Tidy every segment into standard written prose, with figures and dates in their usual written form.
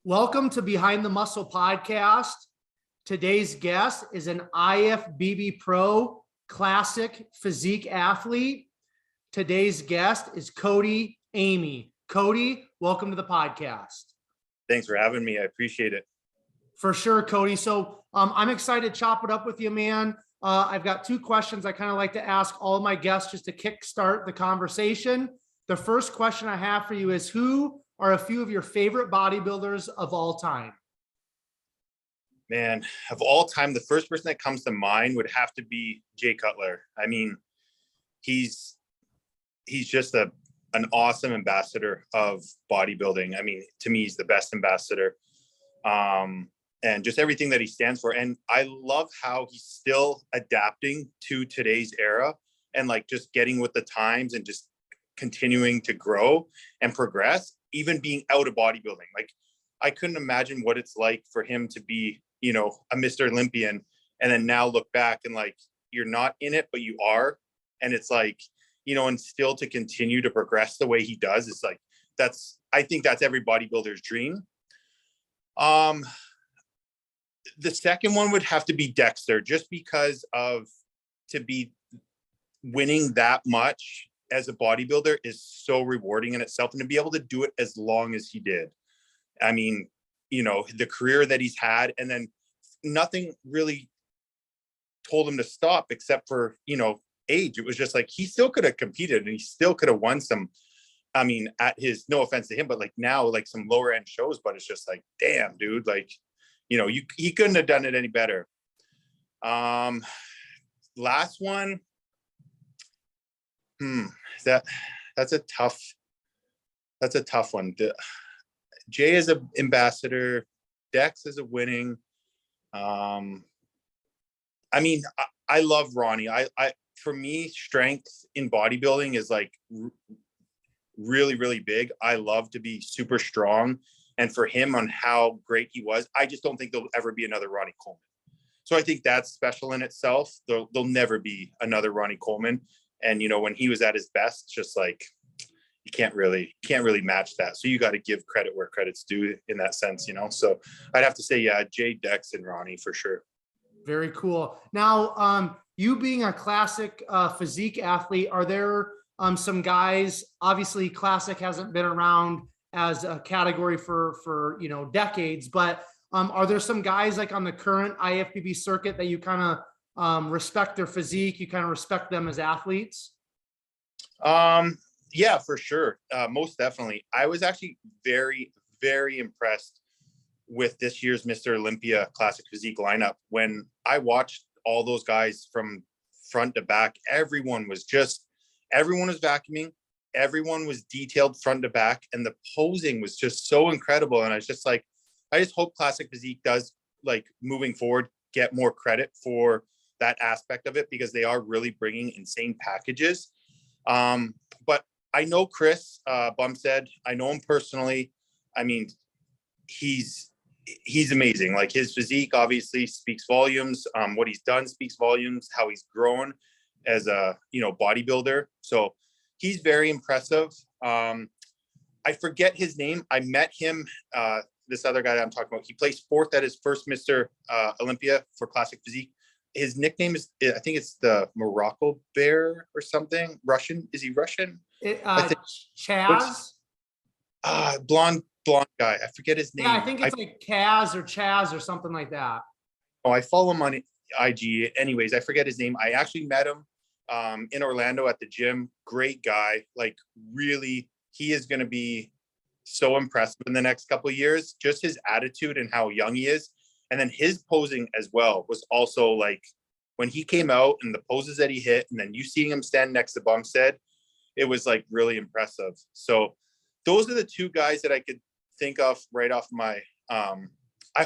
Welcome to Behind the Muscle podcast. Today's guest is an IFBB Pro Classic Physique athlete. Today's guest is Cody Amey. Cody, welcome to the podcast. Thanks for having me. I appreciate it. For sure, Cody. So I'm excited to chop it up with you, man. I've got two questions I kind of like to ask all of my guests just to kickstart the conversation. The first question I have for you is, who are a few of your favorite bodybuilders of all time? Man, of all time, the first person that comes to mind would have to be Jay Cutler. I mean, he's just an awesome ambassador of bodybuilding. I mean, to me, he's the best ambassador. And just everything that he stands for. And I love how he's still adapting to today's era and like just getting with the times and just continuing to grow and progress, even being out of bodybuilding. Like, I couldn't imagine what it's like for him to be, you know, a Mr. Olympian and then now look back and like, you're not in it, but you are. And it's like, you know, and still to continue to progress the way he does. It's like, I think that's every bodybuilder's dream. The second one would have to be Dexter, just because to be winning that much as a bodybuilder is so rewarding in itself, and to be able to do it as long as he did. I mean, you know, the career that he's had, and then nothing really told him to stop except for, you know, age. It was just like, he still could have competed and he still could have won some, I mean, at his, no offense to him, but like now, like some lower end shows, but it's just like, damn, dude, like, you know, he couldn't have done it any better. Last one. That's a tough one. Jay is an ambassador. Dex is a winning. I mean, I love Ronnie. For me, strength in bodybuilding is like really, really big. I love to be super strong. And for him, on how great he was, I just don't think there'll ever be another Ronnie Coleman. So I think that's special in itself. There'll never be another Ronnie Coleman. And, you know, when he was at his best, just like, you can't really match that. So you got to give credit where credit's due in that sense, you know? So I'd have to say, yeah, Jay, Dex, and Ronnie for sure. Very cool. Now, you being a classic physique athlete, are there some guys, obviously classic hasn't been around as a category for you know, decades, but are there some guys like on the current IFBB circuit that you kind of respect their physique, you kind of respect them as athletes? Yeah, for sure. Most definitely. I was actually very, very impressed with this year's Mr. Olympia Classic Physique lineup. When I watched all those guys from front to back, everyone was vacuuming. Everyone was detailed front to back, and the posing was just so incredible. And I was just like, I just hope Classic Physique does, like, moving forward, get more credit for that aspect of it, because they are really bringing insane packages. But I know Chris Bumstead. I know him personally. I mean, he's amazing. Like, his physique obviously speaks volumes. What he's done speaks volumes. How he's grown as a, you know, bodybuilder. So he's very impressive. I forget his name. I met him, this other guy that I'm talking about. He placed fourth at his first Mr. Olympia for Classic Physique. His nickname is, I think it's the Morocco Bear or something. Russian? Is he Russian? Chaz? Blonde guy. I forget his name. Yeah, I think it's like Kaz or Chaz or something like that. Oh, I follow him on IG. Anyways, I forget his name. I actually met him in Orlando at the gym. Great guy. Like, really, he is going to be so impressive in the next couple of years. Just his attitude and how young he is. And then his posing as well was also, like, when he came out and the poses that he hit, and then you seeing him stand next to Bumstead, it was like really impressive. So those are the two guys that I could think of right off my, I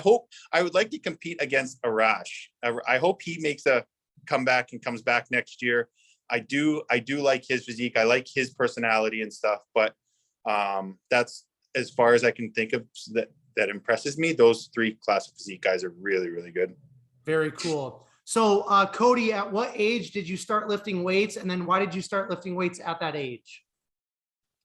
would like to compete against Arash. I hope he makes a comeback and comes back next year. I do like his physique. I like his personality and stuff, but that's as far as I can think of that impresses me. Those three Classic Physique guys are really, really good. Very cool. So Cody, at what age did you start lifting weights? And then why did you start lifting weights at that age?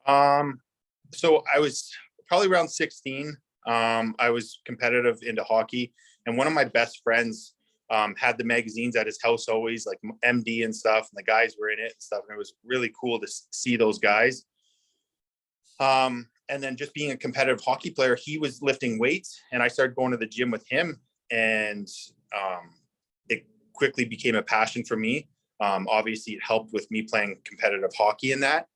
So I was probably around 16. I was competitive into hockey, and one of my best friends had the magazines at his house always, like MD and stuff, and the guys were in it and stuff, and it was really cool to see those guys. And then just being a competitive hockey player, he was lifting weights, and I started going to the gym with him, and it quickly became a passion for me. Obviously, it helped with me playing competitive hockey in that.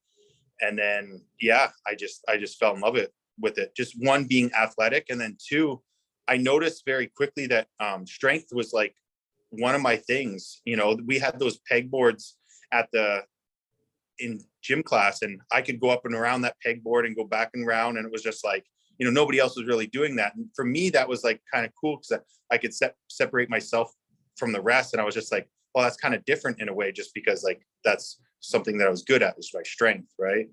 And then, yeah, I just fell in love with it. Just one, being athletic, and then two, I noticed very quickly that strength was like one of my things. You know, we had those pegboards in gym class, and I could go up and around that pegboard and go back and around, and it was just like, you know, nobody else was really doing that. And for me, that was like kind of cool, because I could separate myself from the rest, and I was just like, well, that's kind of different in a way, just because like that's something that I was good at, was my strength, right?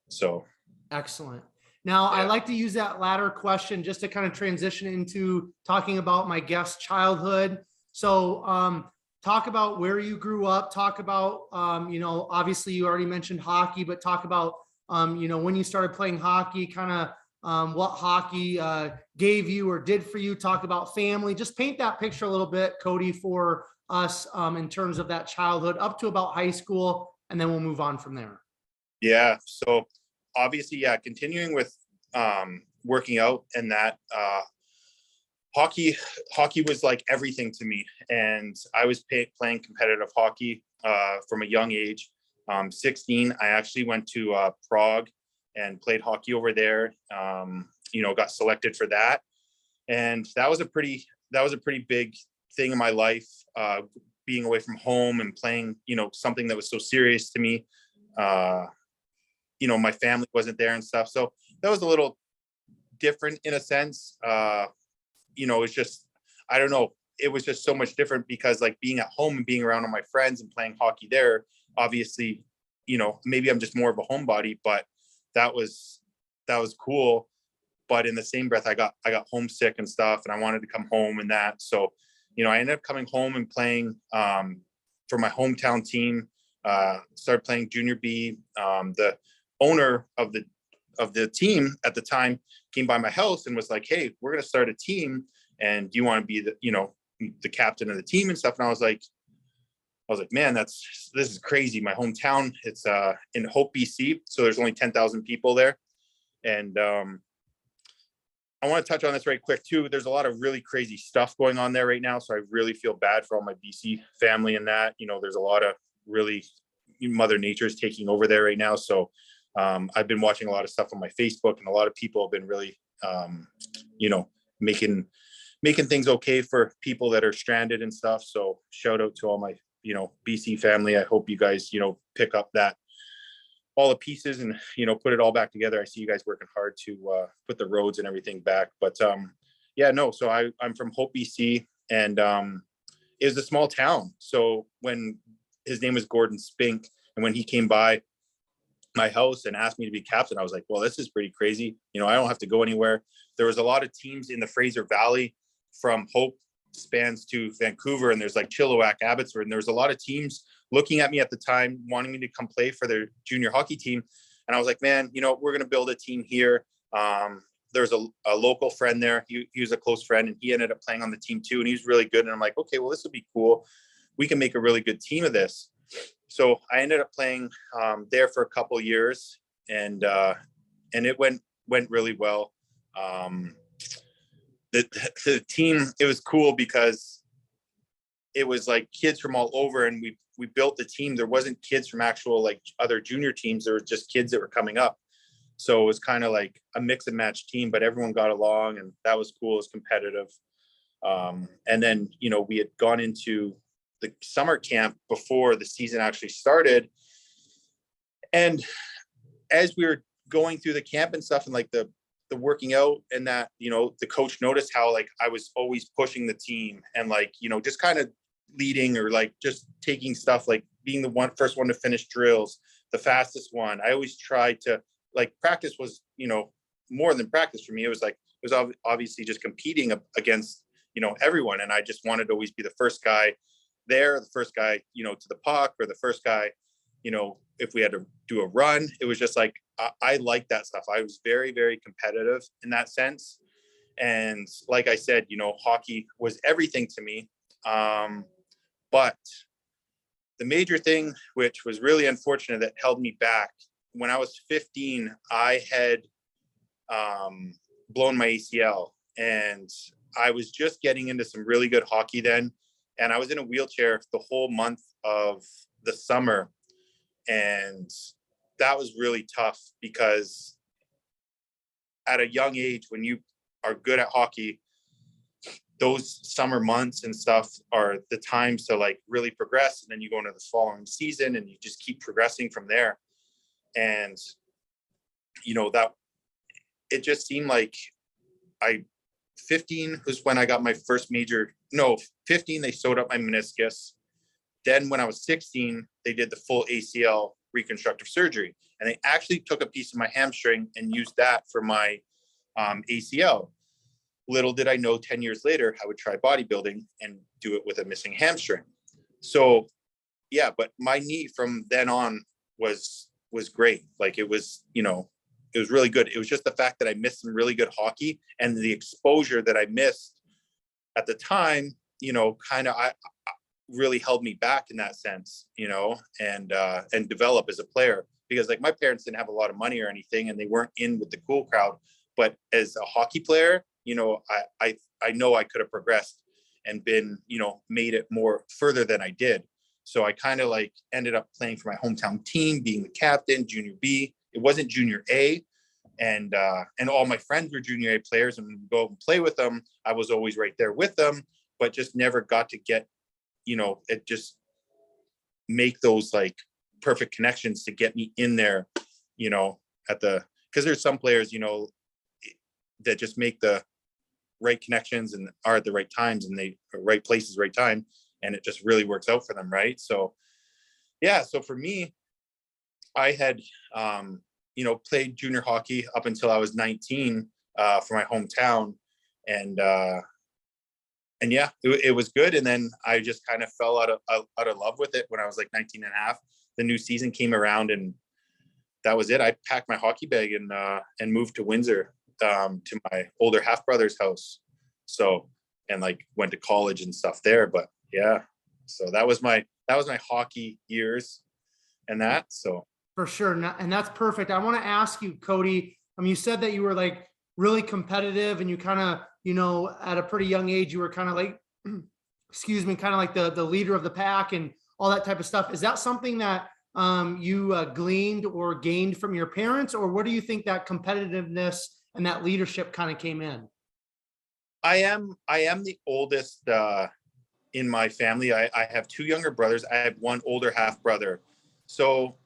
So excellent. Now, I like to use that latter question just to kind of transition into talking about my guest's childhood. So talk about where you grew up, talk about, you know, obviously you already mentioned hockey, but talk about, you know, when you started playing hockey, kind of what hockey gave you or did for you. Talk about family. Just paint that picture a little bit, Cody, for us in terms of that childhood up to about high school, and then we'll move on from there. Yeah. So obviously, yeah, continuing with working out, and that hockey was like everything to me. And I was playing competitive hockey from a young age. 16, I actually went to Prague and played hockey over there. You know, got selected for that. And that was a pretty big thing in my life, being away from home and playing, you know, something that was so serious to me. You know, my family wasn't there and stuff. So that was a little different in a sense. You know, it's just, I don't know. It was just so much different, because like being at home and being around all my friends and playing hockey there, obviously, you know, maybe I'm just more of a homebody, but that was cool. But in the same breath, I got homesick and stuff, and I wanted to come home and that. So, you know, I ended up coming home and playing for my hometown team. Started playing junior B. The owner of the team at the time came by my house and was like, "Hey, we're going to start a team, and do you want to be the captain of the team and stuff?" And I was like, man, this is crazy. My hometown, it's in Hope, BC. So there's only 10,000 people there. And I want to touch on this right quick too. There's a lot of really crazy stuff going on there right now. So I really feel bad for all my BC family and that, you know, there's a lot of really, Mother Nature is taking over there right now. So I've been watching a lot of stuff on my Facebook, and a lot of people have been really, you know, making things okay for people that are stranded and stuff. So shout out to all my, you know, BC family. I hope you guys, you know, pick up all the pieces and, you know, put it all back together. I see you guys working hard to put the roads and everything back. But yeah, no. So I'm from Hope, BC, and it was a small town. So when his name was Gordon Spink, and when he came by my house and asked me to be captain, I was like, well, this is pretty crazy. You know, I don't have to go anywhere. There was a lot of teams in the Fraser Valley, from Hope spans to Vancouver, and there's like Chilliwack, Abbotsford, and there was a lot of teams looking at me at the time, wanting me to come play for their junior hockey team. And I was like, man, you know, we're going to build a team here. There's a local friend there. He was a close friend, and he ended up playing on the team too. And he was really good. And I'm like, okay, well, this will be cool. We can make a really good team of this. So I ended up playing there for a couple of years, and it went really well. The team, it was cool because it was like kids from all over, and we built the team. There wasn't kids from actual like other junior teams. There were just kids that were coming up. So it was kind of like a mix and match team, but everyone got along, and that was cool. It was competitive. And then, you know, we had gone into the summer camp before the season actually started. And as we were going through the camp and stuff, and like the working out and that, you know, the coach noticed how like I was always pushing the team, and like, you know, just kind of leading, or like just taking stuff, like being the first one to finish drills, the fastest one. I always tried to, like, practice was, you know, more than practice for me. It was obviously just competing against, you know, everyone. And I just wanted to always be the first guy there, the first guy, you know, to the puck, or the first guy, you know, if we had to do a run. It was just like, I like that stuff. I was very, very competitive in that sense. And like I said, hockey was everything to me. But the major thing, which was really unfortunate, that held me back, when I was 15, I had blown my ACL, and I was just getting into some really good hockey then. And I was in a wheelchair the whole month of the summer. And that was really tough, because at a young age, when you are good at hockey, those summer months and stuff are the times to like really progress. And then you go into the following season and you just keep progressing from there. And, that it just seemed like 15 was when I got my first 15, they sewed up my meniscus. Then when I was 16, they did the full ACL reconstructive surgery. And they actually took a piece of my hamstring and used that for my ACL. Little did I know 10 years later, I would try bodybuilding and do it with a missing hamstring. So yeah, but my knee from then on was great. Like it was really good. It was just the fact that I missed some really good hockey, and the exposure that I missed at the time, kind of I really held me back in that sense, and develop as a player, because like my parents didn't have a lot of money or anything, and they weren't in with the cool crowd. But as a hockey player, I know I could have progressed and been, made it more further than I did. So I kind of like ended up playing for my hometown team, being the captain, junior B. It wasn't junior A. And all my friends were junior A players, and when we go and play with them, I was always right there with them, but just never got to get, it just make those like perfect connections to get me in there, because there's some players, that just make the right connections and are at the right times, and they right places, right time, and it just really works out for them. Right. So, yeah. So for me, I had, played junior hockey up until I was 19 for my hometown. And yeah, it was good. And then I just kind of fell out of love with it when I was like 19 and a half. The new season came around, and that was it. I packed my hockey bag and moved to Windsor, to my older half brother's house. So, and like went to college and stuff there. But yeah, so that was my hockey years and that. So For sure. And that's perfect. I want to ask you, Cody, you said that you were like really competitive, and you kind of, at a pretty young age, you were kind of like, excuse me, kind of like the leader of the pack and all that type of stuff. Is that something that you gleaned or gained from your parents, or where do you think that competitiveness and that leadership kind of came in? I am the oldest in my family. I have two younger brothers. I have one older half brother. So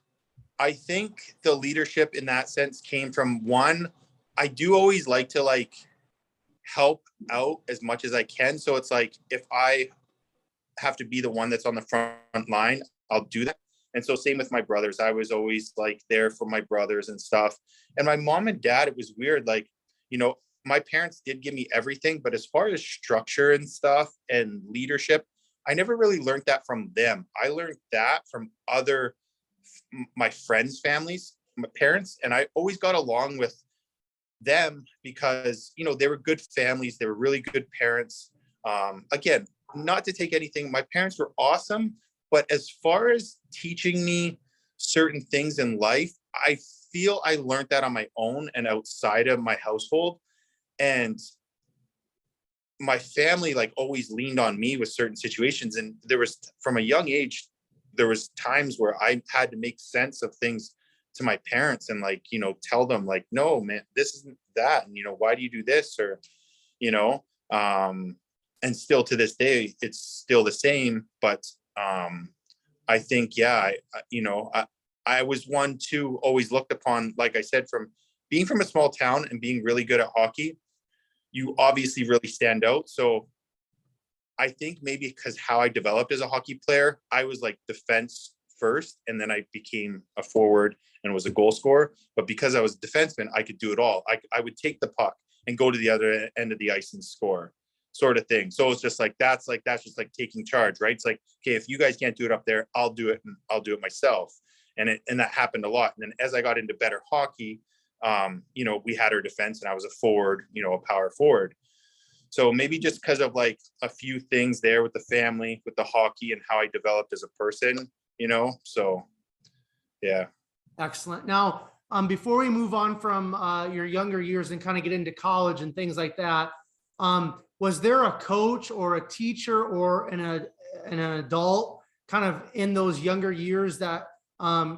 I think the leadership in that sense came from one. I do always like to like help out as much as I can. So it's like, if I have to be the one that's on the front line, I'll do that. And so same with my brothers. I was always like there for my brothers and stuff. And my mom and dad, it was weird. Like, my parents did give me everything, but as far as structure and stuff and leadership, I never really learned that from them. I learned that from my friends' families, my parents, and I always got along with them because, they were good families. They were really good parents. Again, not to take anything, my parents were awesome, but as far as teaching me certain things in life, I feel I learned that on my own and outside of my household. And my family like always leaned on me with certain situations. And there was, from a young age, there was times where I had to make sense of things to my parents and like, tell them like, no, man, this isn't that. And, why do you do this? Or, and still to this day, it's still the same. But I think, yeah, I was one to always looked upon, like I said, from being from a small town and being really good at hockey, you obviously really stand out. So I think maybe because how I developed as a hockey player, I was like defense first, and then I became a forward and was a goal scorer. But because I was a defenseman, I could do it all. I would take the puck and go to the other end of the ice and score, sort of thing. So it's just like, that's just like taking charge, right? It's like, okay, if you guys can't do it up there, I'll do it, and I'll do it myself. And that happened a lot. And then as I got into better hockey, we had our defense and I was a forward, a power forward. So maybe just because of like a few things there with the family, with the hockey, and how I developed as a person, so yeah. Excellent. Now, before we move on from your younger years and kind of get into college and things like that, was there a coach or a teacher or an adult kind of in those younger years that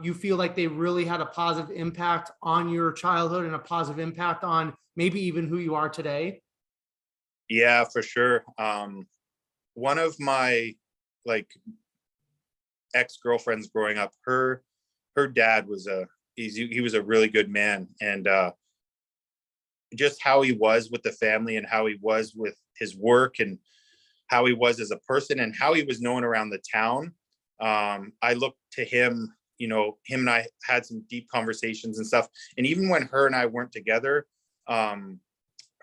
you feel like they really had a positive impact on your childhood and a positive impact on maybe even who you are today? Yeah, for sure. One of my like ex-girlfriends growing up, her dad was he was a really good man, and just how he was with the family and how he was with his work and how he was as a person and how he was known around the town. I looked to him, him and I had some deep conversations and stuff. And even when her and I weren't together, her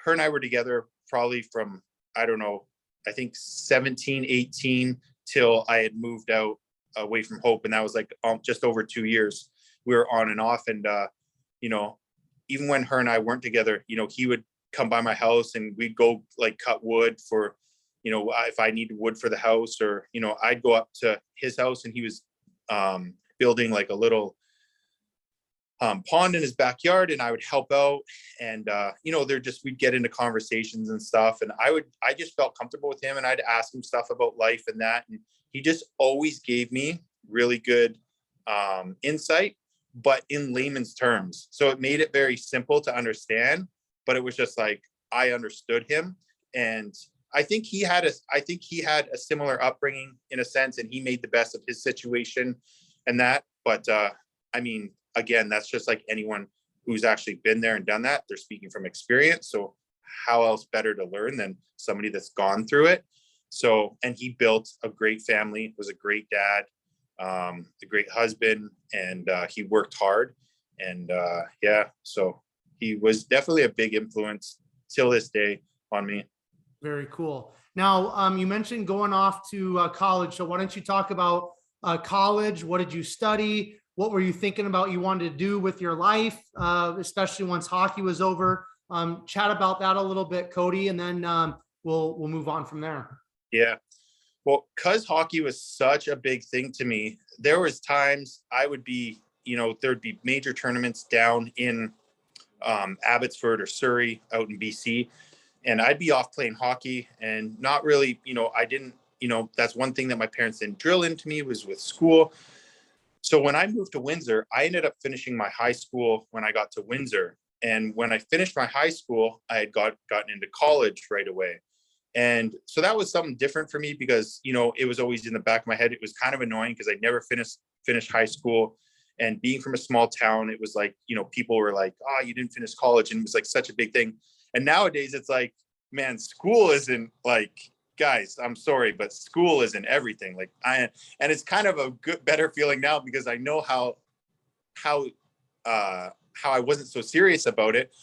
and I were together probably from, I don't know, I think 17, 18 till I had moved out away from Hope. And that was like just over 2 years. We were on and off. And, even when her and I weren't together, he would come by my house and we'd go like cut wood for, if I needed wood for the house, or, I'd go up to his house and he was building like a little pond in his backyard, and I would help out. And, we'd get into conversations and stuff. And I just felt comfortable with him, and I'd ask him stuff about life and that. And he just always gave me really good insight, but in layman's terms. So it made it very simple to understand, but it was just like, I understood him. And I think he had a similar upbringing in a sense, and he made the best of his situation and that. But again, that's just like anyone who's actually been there and done that. They're speaking from experience. So how else better to learn than somebody that's gone through it? So, and he built a great family, was a great dad, a great husband, and he worked hard. And so he was definitely a big influence till this day on me. Very cool. Now, you mentioned going off to college. So why don't you talk about college? What did you study? What were you thinking about you wanted to do with your life, especially once hockey was over? Chat about that a little bit, Cody, and then we'll move on from there. Yeah. Well, because hockey was such a big thing to me, there was times I would be, there'd be major tournaments down in Abbotsford or Surrey out in BC, and I'd be off playing hockey and not really, I didn't, that's one thing that my parents didn't drill into me was with school. So when I moved to Windsor, I ended up finishing my high school when I got to Windsor. And when I finished my high school, I had gotten into college right away. And so that was something different for me because, it was always in the back of my head. It was kind of annoying because I never finished high school. And being from a small town, it was like, people were like, oh, you didn't finish college. And it was like such a big thing. And nowadays it's like, man, school isn't like, guys, I'm sorry, but school isn't everything. And it's kind of a better feeling now because I know how I wasn't so serious about it.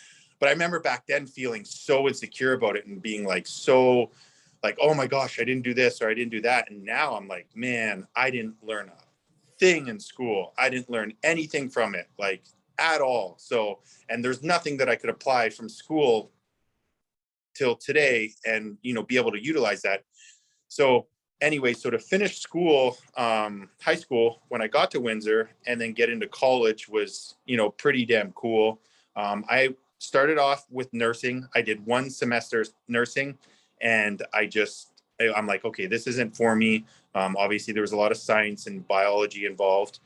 But I remember back then feeling so insecure about it and being like, so like, oh my gosh, I didn't do this or I didn't do that. And now I'm like, man, I didn't learn a thing in school. I didn't learn anything from it, like at all. So, and there's nothing that I could apply from school till today and, be able to utilize that. So anyway, so to finish school, high school, when I got to Windsor and then get into college was, pretty damn cool. I started off with nursing. I did 1 semester nursing and I'm like, okay, this isn't for me. Obviously there was a lot of science and biology involved.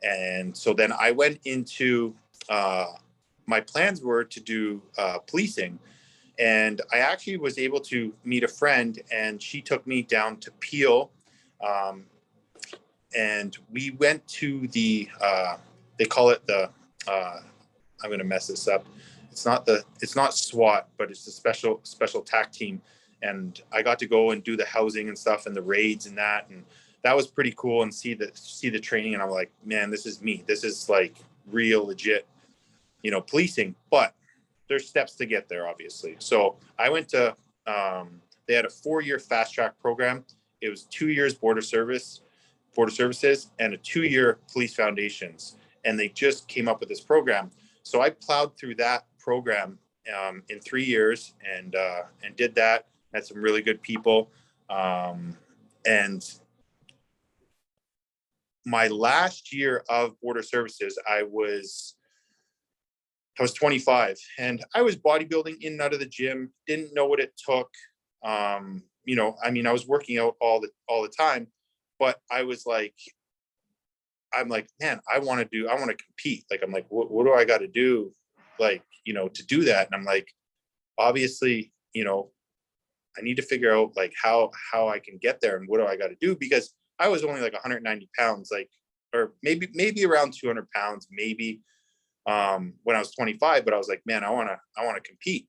And so then I went into, my plans were to do policing. And I actually was able to meet a friend and she took me down to Peel. And we went to the, they call it the, I'm going to mess this up. It's not SWAT, but it's the special TAC team. And I got to go and do the housing and stuff and the raids and that. And that was pretty cool and see the training. And I'm like, man, this is me. This is like real legit, policing, but there's steps to get there, obviously. So I went to, they had a 4-year fast track program. It was 2 years border services and a 2-year police foundations. And they just came up with this program. So I plowed through that program in 3 years and did that. Had some really good people. And my last year of border services, I was 25 and I was bodybuilding in and out of the gym, didn't know what it took. You know, I mean, I was working out all the time, but I was like, I'm like, man, I want to compete. Like, I'm like, what do I got to do? Like, you know, to do that. And I'm like, obviously, you know, I need to figure out like how I can get there and what do I got to do? Because I was only like 190 pounds, like, or maybe around 200 pounds, maybe, when I was 25, but I was like, man, I want to compete.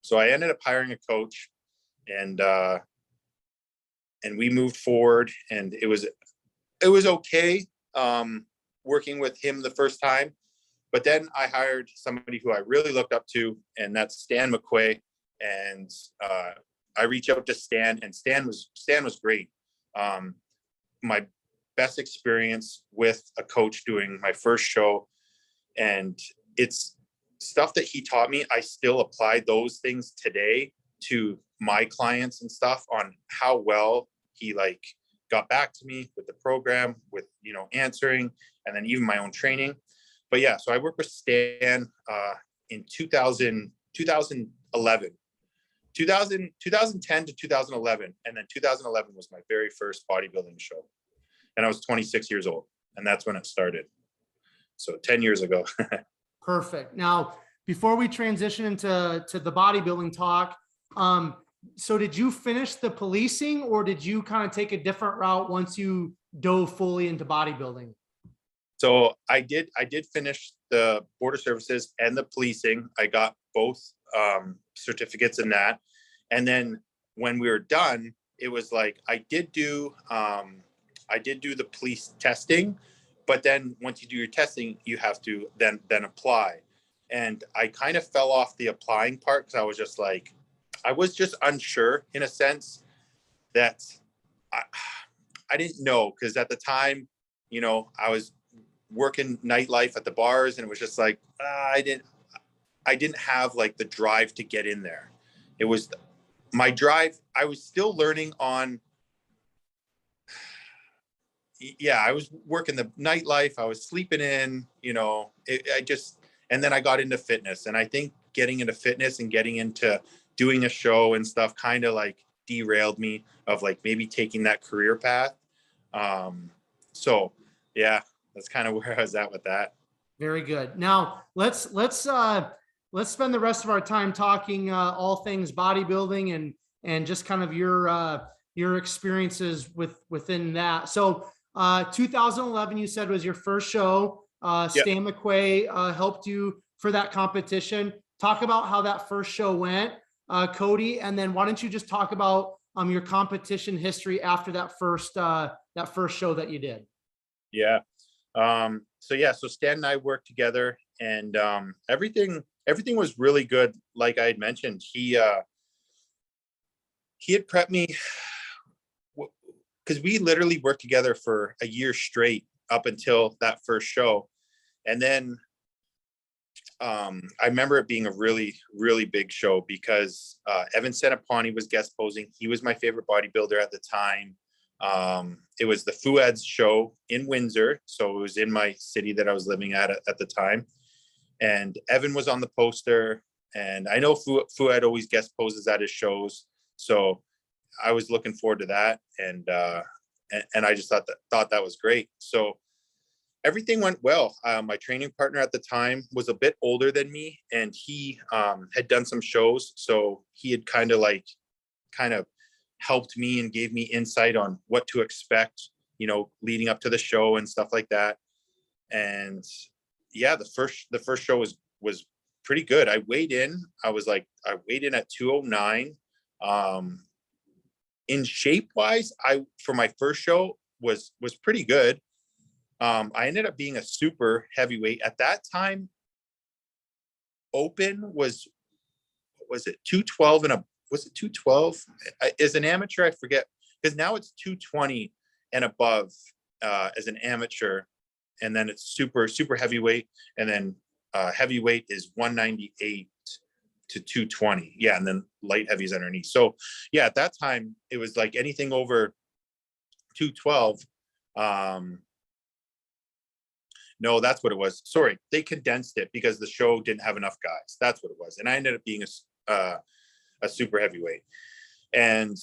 So I ended up hiring a coach and we moved forward, and it was okay, working with him the first time. But then I hired somebody who I really looked up to, and that's Stan McQuay. And I reached out to Stan, and Stan was great. My best experience with a coach doing my first show, and it's stuff that he taught me. I still apply those things today to my clients and stuff, on how well he like got back to me with the program, with, you know, answering, and then even my own training. But yeah, so I worked with Stan in 2011, 2010 to 2011. And then 2011 was my very first bodybuilding show. And I was 26 years old. And that's when it started. So 10 years ago. Perfect. Now, before we transition into the bodybuilding talk, so did you finish the policing, or did you kind of take a different route once you dove fully into bodybuilding? So I did finish the border services and the policing. I got both certificates in that. And then when we were done, it was like, I did do the police testing, but then once you do your testing, you have to then apply. And I kind of fell off the applying part, because I was just like, I was just unsure, in a sense, that I didn't know, because at the time, you know, I was working nightlife at the bars, and it was just like, I didn't have like the drive to get in there. It was my drive. I was still learning on, yeah, I was working the nightlife. I was sleeping in, you know, and then I got into fitness. And I think getting into fitness and getting into doing a show and stuff kind of like derailed me of like maybe taking that career path. So yeah, that's kind of where I was at with that. Very good. Now let's spend the rest of our time talking all things bodybuilding and just kind of your experiences within that. So 2011, you said, was your first show. Yep. Stan McQuay helped you for that competition. Talk about how that first show went, Cody, and then why don't you just talk about your competition history after that first show that you did? Yeah. So Stan and I worked together, and everything was really good. Like I had mentioned, he had prepped me, because we literally worked together for a year straight up until that first show. And then I remember it being a really, really big show, because Evan Senapani was guest posing. He was my favorite bodybuilder at the time. It was the Fuad's show in Windsor. So it was in my city that I was living at the time. And Evan was on the poster. And I know Fuad always guest poses at his shows. So I was looking forward to that. And I just thought that was great. So everything went well. My training partner at the time was a bit older than me, and he had done some shows. So he had kind of helped me and gave me insight on what to expect, you know, leading up to the show and stuff like that. And yeah, the first show was pretty good. I weighed in at 209. In shape wise, for my first show was pretty good. I ended up being a super heavyweight at that time. Open was it 212 was it 212 as an amateur? I forget, because now it's 220 and above as an amateur, and then it's super heavyweight, and then heavyweight is 198 to 220. Yeah. And then light heavies underneath. So yeah, at that time it was like anything over 212. No, that's what it was. Sorry. They condensed it because the show didn't have enough guys. That's what it was. And I ended up being a super heavyweight. And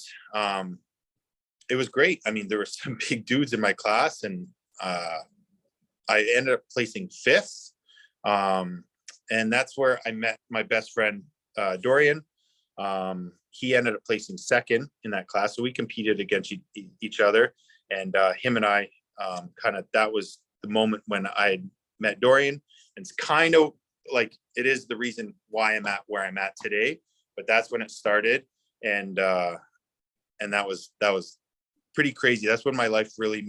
it was great. I mean, there were some big dudes in my class, and I ended up placing fifth. And that's where I met my best friend, Dorian. He ended up placing second in that class. So we competed against each other. And him and I that was the moment when I met Dorian. And it's kind of like, it is the reason why I'm at where I'm at today, but that's when it started. And that was pretty crazy. That's when my life really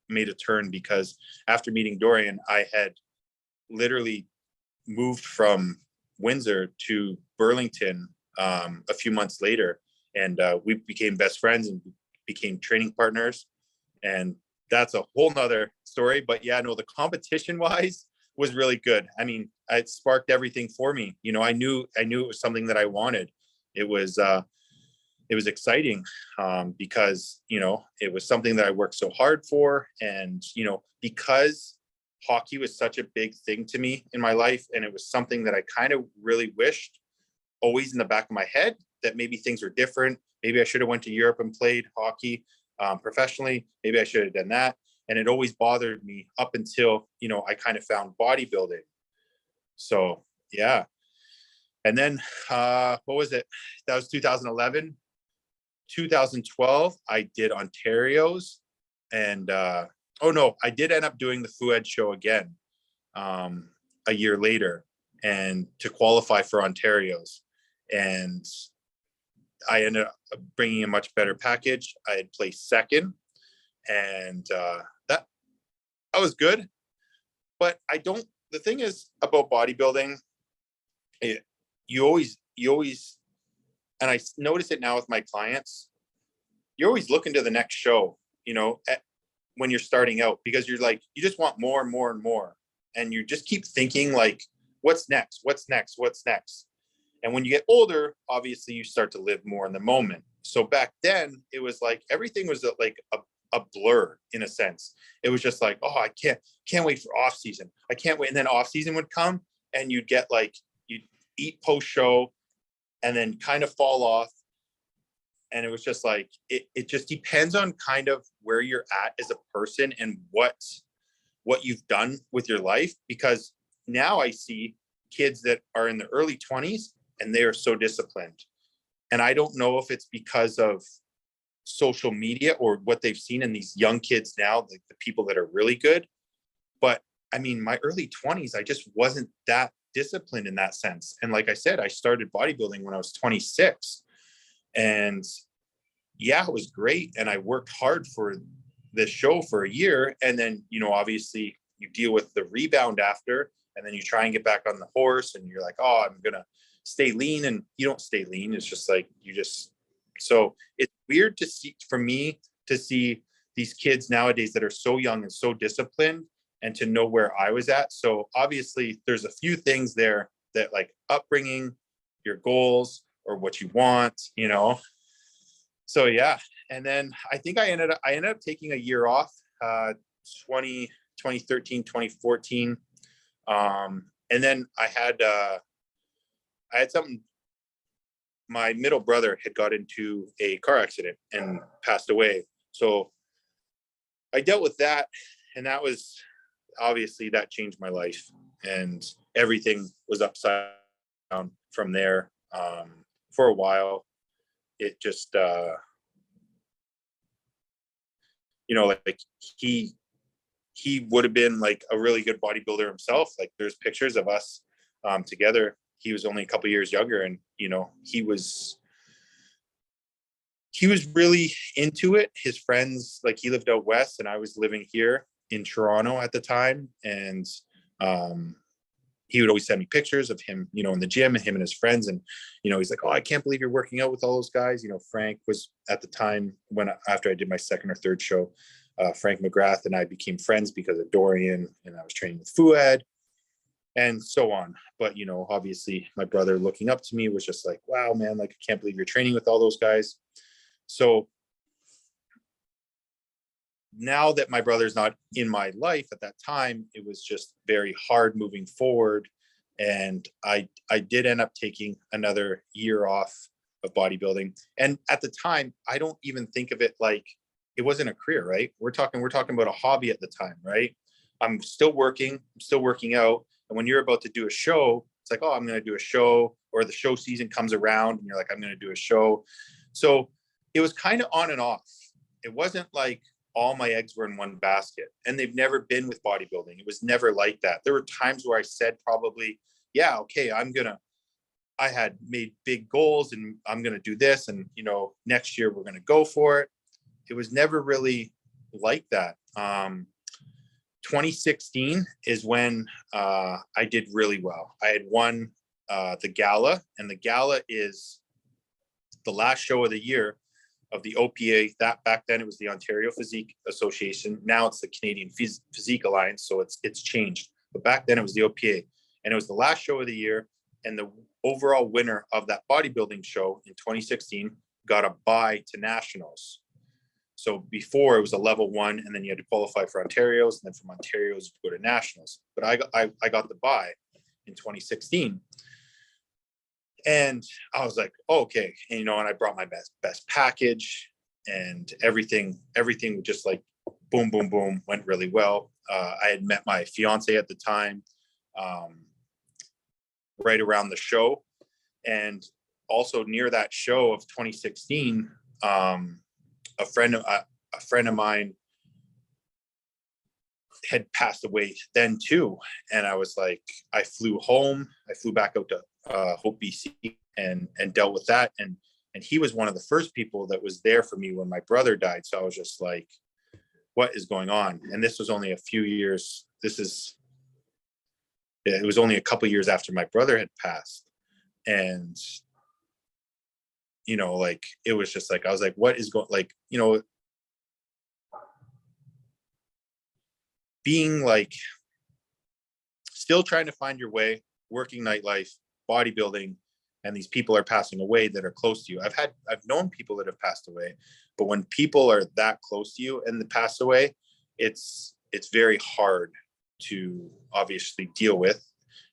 made a turn, because after meeting Dorian, I had literally moved from Windsor to Burlington a few months later, and we became best friends and became training partners. And that's a whole nother story. But yeah, no, the competition wise was really good. I mean, it sparked everything for me. You know, I knew it was something that I wanted. It was exciting because, you know, it was something that I worked so hard for. And, you know, because hockey was such a big thing to me in my life, and it was something that I kind of really wished always in the back of my head that maybe things were different. Maybe I should have went to Europe and played hockey professionally. Maybe I should have done that. And it always bothered me up until, you know, I kind of found bodybuilding. So, yeah. And then, what was it? That was 2011. 2012, I did Ontario's, and I did end up doing the Fuad show again a year later, and to qualify for Ontario's, and I ended up bringing a much better package. I had placed second, and that was good. But the thing is about bodybuilding, you always, and I notice it now with my clients, you're always looking to the next show, you know, when you're starting out, because you're like, you just want more and more and more. And you just keep thinking like, what's next? What's next? What's next? And when you get older, obviously you start to live more in the moment. So back then it was like, everything was like a blur in a sense. It was just like, oh, I can't wait for off season. I can't wait. And then off season would come, and you'd get like, you'd eat post show and then kind of fall off. And it was just like, it just depends on kind of where you're at as a person and what you've done with your life. Because now I see kids that are in the early 20s and they are so disciplined. And I don't know if it's because of social media or what they've seen in these young kids now, like the people that are really good. But I mean, my early 20s, I just wasn't that disciplined in that sense. And like I said, I started bodybuilding when I was 26. And yeah, it was great. And I worked hard for this show for a year. And then, you know, obviously you deal with the rebound after, and then you try and get back on the horse, and you're like, oh, I'm going to stay lean. And you don't stay lean. It's just like, so it's weird for me to see these kids nowadays that are so young and so disciplined, and to know where I was at. So obviously there's a few things there that, like upbringing, your goals, or what you want, you know? So yeah. And then I think I ended up taking a year off, 2013, 2014. And then I had something, my middle brother had got into a car accident and passed away. So I dealt with that, and that was, obviously that changed my life, and everything was upside down from there. For a while, it just, you know, like he would have been like a really good bodybuilder himself. Like there's pictures of us together. He was only a couple years younger, and, you know, he was really into it. His friends, like, he lived out west and I was living here in Toronto at the time. And he would always send me pictures of him, you know, in the gym, and him and his friends. And, you know, he's like, oh, I can't believe you're working out with all those guys. You know, Frank was at the time after I did my second or third show, Frank McGrath and I became friends because of Dorian, and I was training with Fuad. and so on. But, you know, obviously my brother looking up to me was just like, wow, man, like, I can't believe you're training with all those guys. So now that my brother's not in my life at that time, it was just very hard moving forward. And I did end up taking another year off of bodybuilding. And at the time, I don't even think of it like it wasn't a career, right? We're talking about a hobby at the time, right? I'm still working out. And when you're about to do a show, it's like, oh, I'm going to do a show, or the show season comes around and you're like, I'm going to do a show. So it was kind of on and off. It wasn't like all my eggs were in one basket, and they've never been with bodybuilding. It was never like that. There were times where I said probably, yeah, okay, I had made big goals and I'm going to do this. And, you know, next year we're going to go for it. It was never really like that. 2016 is when I did really well. I had won the gala, and the gala is the last show of the year of the OPA. That back then it was the Ontario Physique Association. Now it's the Canadian Physique Alliance. So it's changed. But back then it was the OPA, and it was the last show of the year. And the overall winner of that bodybuilding show in 2016 got a bye to nationals. So before it was a level 1, and then you had to qualify for Ontario's, and then from Ontario's to go to nationals. But I got the bye in 2016. And I was like, oh, okay. And, you know, and I brought my best package, and everything just like boom, boom, boom, went really well. I had met my fiance at the time, right around the show. And also near that show of 2016, a friend of mine had passed away then too. And I was like, I flew back out to Hope, BC, and dealt with that. And he was one of the first people that was there for me when my brother died. So I was just like, what is going on? And this was only a few years. It was only a couple years after my brother had passed. And, you know, like, it was just like, I was like, what is going, like, you know, being like, still trying to find your way, working nightlife, bodybuilding, and these people are passing away that are close to you. I've known people that have passed away, but when people are that close to you and they pass away, it's very hard to obviously deal with.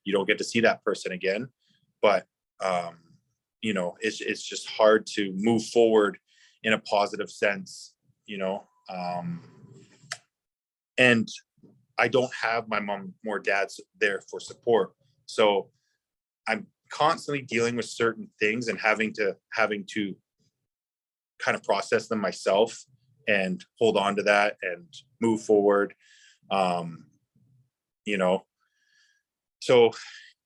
You don't get to see that person again, but you know, it's just hard to move forward in a positive sense, you know. And I don't have my mom or dad there for support. So I'm constantly dealing with certain things and having to kind of process them myself and hold on to that and move forward. You know, so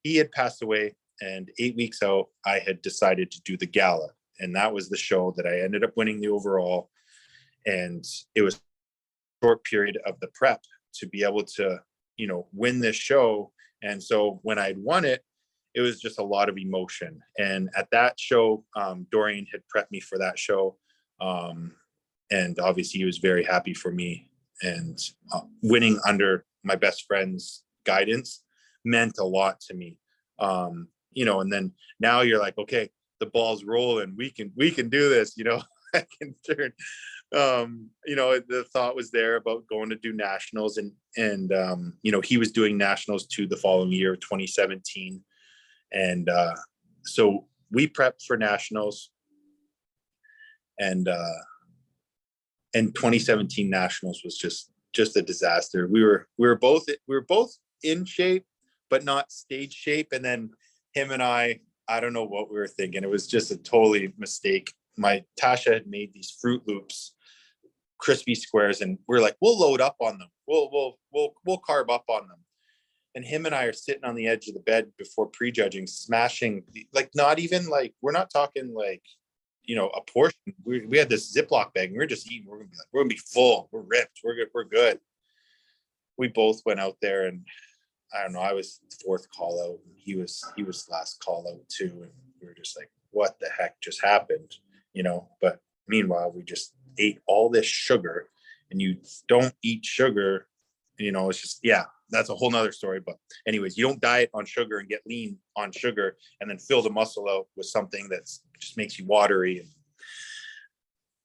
he had passed away, and 8 weeks out, I had decided to do the gala. And that was the show that I ended up winning the overall. And it was a short period of the prep to be able to, you know, win this show. And so when I'd won it, it was just a lot of emotion. And at that show, Dorian had prepped me for that show. And obviously he was very happy for me. And winning under my best friend's guidance meant a lot to me. You know, and then now you're like, okay, the ball's rolling. We can do this, you know. I can turn, you know, the thought was there about going to do nationals, and you know, he was doing nationals too the following year, 2017. And so we prepped for nationals, and 2017 nationals was just a disaster. We were both in shape, but not stage shape. And then him and I don't know what we were thinking. It was just a totally mistake. My Tasha had made these Fruit Loops crispy squares, and we're like, we'll load up on them. We'll carb up on them. And him and I are sitting on the edge of the bed before prejudging, smashing, like, not even like, we're not talking like, you know, a portion. We had this Ziploc bag, and we were just eating. We're gonna be full. We're ripped. We're good. We both went out there, and I don't know, I was fourth call out, and he was last call out too. And we were just like, what the heck just happened? You know, but meanwhile, we just ate all this sugar, and you don't eat sugar, you know, it's just, yeah, that's a whole nother story. But anyways, you don't diet on sugar and get lean on sugar and then fill the muscle out with something that's just makes you watery.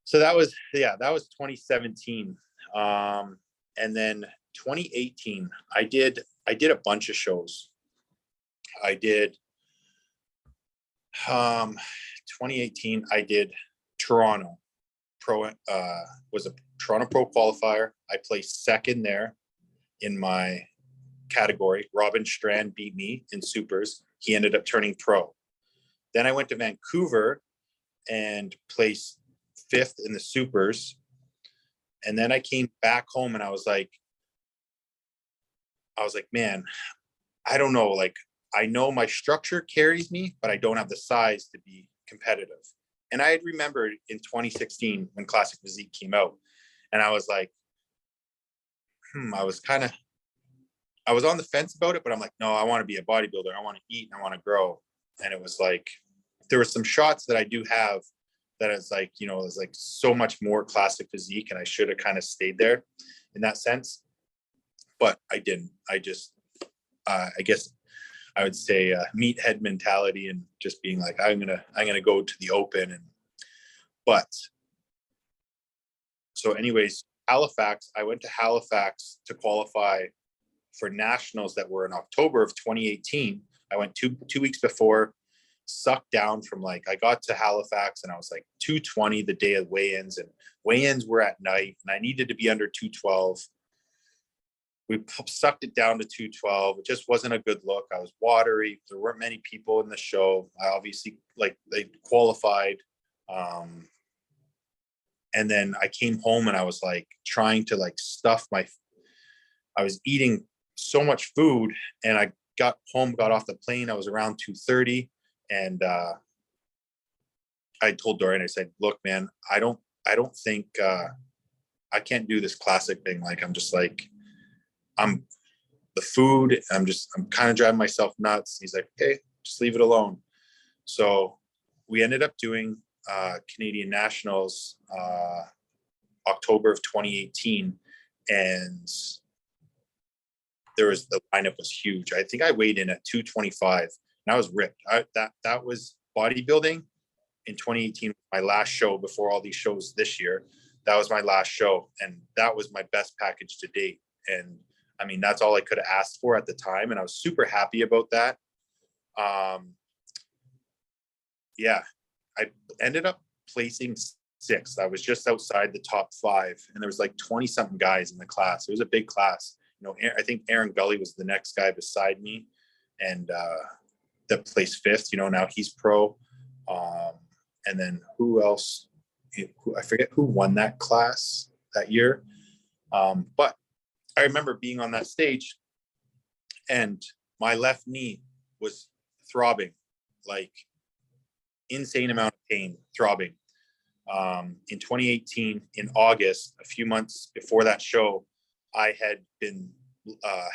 So that was 2017. And then 2018, I did a bunch of shows. I did 2018, I did Toronto Pro, was a Toronto Pro qualifier. I placed second there in my category. Robin Strand beat me in supers. He ended up turning pro. Then I went to Vancouver and placed fifth in the supers. And then I came back home and I was like, man, I don't know. Like, I know my structure carries me, but I don't have the size to be competitive. And I had remembered in 2016 when Classic Physique came out, and I was like, I was on the fence about it, but I'm like, no, I want to be a bodybuilder. I want to eat and I want to grow. And it was like, there were some shots that I do have that is like, you know, it was like so much more Classic Physique, and I should have kind of stayed there in that sense, but I didn't. I just, I guess I would say meathead mentality and just being like, I'm gonna go to the open. But so anyways, Halifax, I went to Halifax to qualify for nationals that were in October of 2018. I went two weeks before, sucked down from like, I got to Halifax and I was like 220 the day of weigh-ins, and weigh-ins were at night and I needed to be under 212. We sucked it down to 212. It just wasn't a good look. I was watery. There weren't many people in the show. I obviously, like, they qualified. And then I came home and I was like trying to like I was eating so much food, and I got home, got off the plane. I was around 2:30, and I told Dorian, I said, look, man, I don't think I can't do this classic thing. Like, I'm just like, the food, I'm kind of driving myself nuts. He's like, okay, just leave it alone. So we ended up doing Canadian Nationals October of 2018, and the lineup was huge. I think I weighed in at 225 and I was ripped. That was bodybuilding in 2018, my last show before all these shows this year. That was my last show, and that was my best package to date. And I mean, that's all I could have asked for at the time, and I was super happy about that. Yeah, I ended up placing sixth. I was just outside the top 5, and there was like 20 something guys in the class. It was a big class. You know, I think Aaron Gully was the next guy beside me, and that placed fifth. You know, now he's pro. And then who else? I forget who won that class that year. But I remember being on that stage, and my left knee was throbbing, like insane amount of pain, throbbing. In 2018, in August, a few months before that show, I had been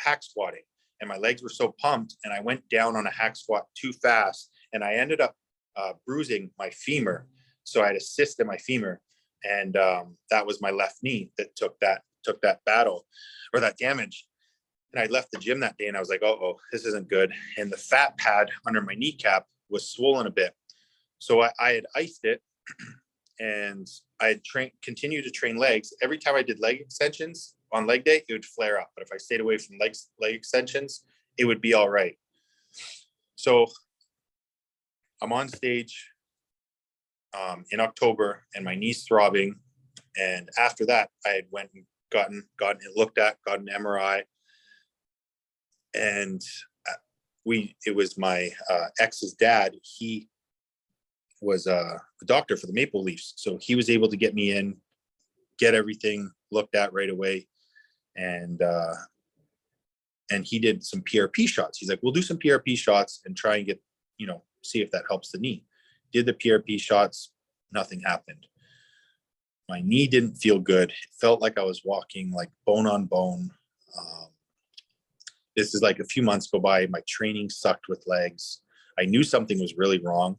hack squatting, and my legs were so pumped, and I went down on a hack squat too fast, and I ended up bruising my femur. So I had a cyst in my femur, and that was my left knee that took that battle, or that damage. And I left the gym that day, and I was like, oh, this isn't good. And the fat pad under my kneecap was swollen a bit. So I had iced it, and I had continued to train legs. Every time I did leg extensions on leg day, it would flare up. But if I stayed away from leg extensions, it would be all right. So I'm on stage in October, and my knee's throbbing. And after that, I had went and gotten it looked at, got an MRI. And it was my ex's dad. He was a doctor for the Maple Leafs. So he was able to get me in, get everything looked at right away. And he did some PRP shots. He's like, we'll do some PRP shots and try and get, see if that helps the knee. Did the PRP shots, nothing happened. My knee didn't feel good. It felt like I was walking like bone on bone. This is like a few months go by. My training sucked with legs. I knew something was really wrong.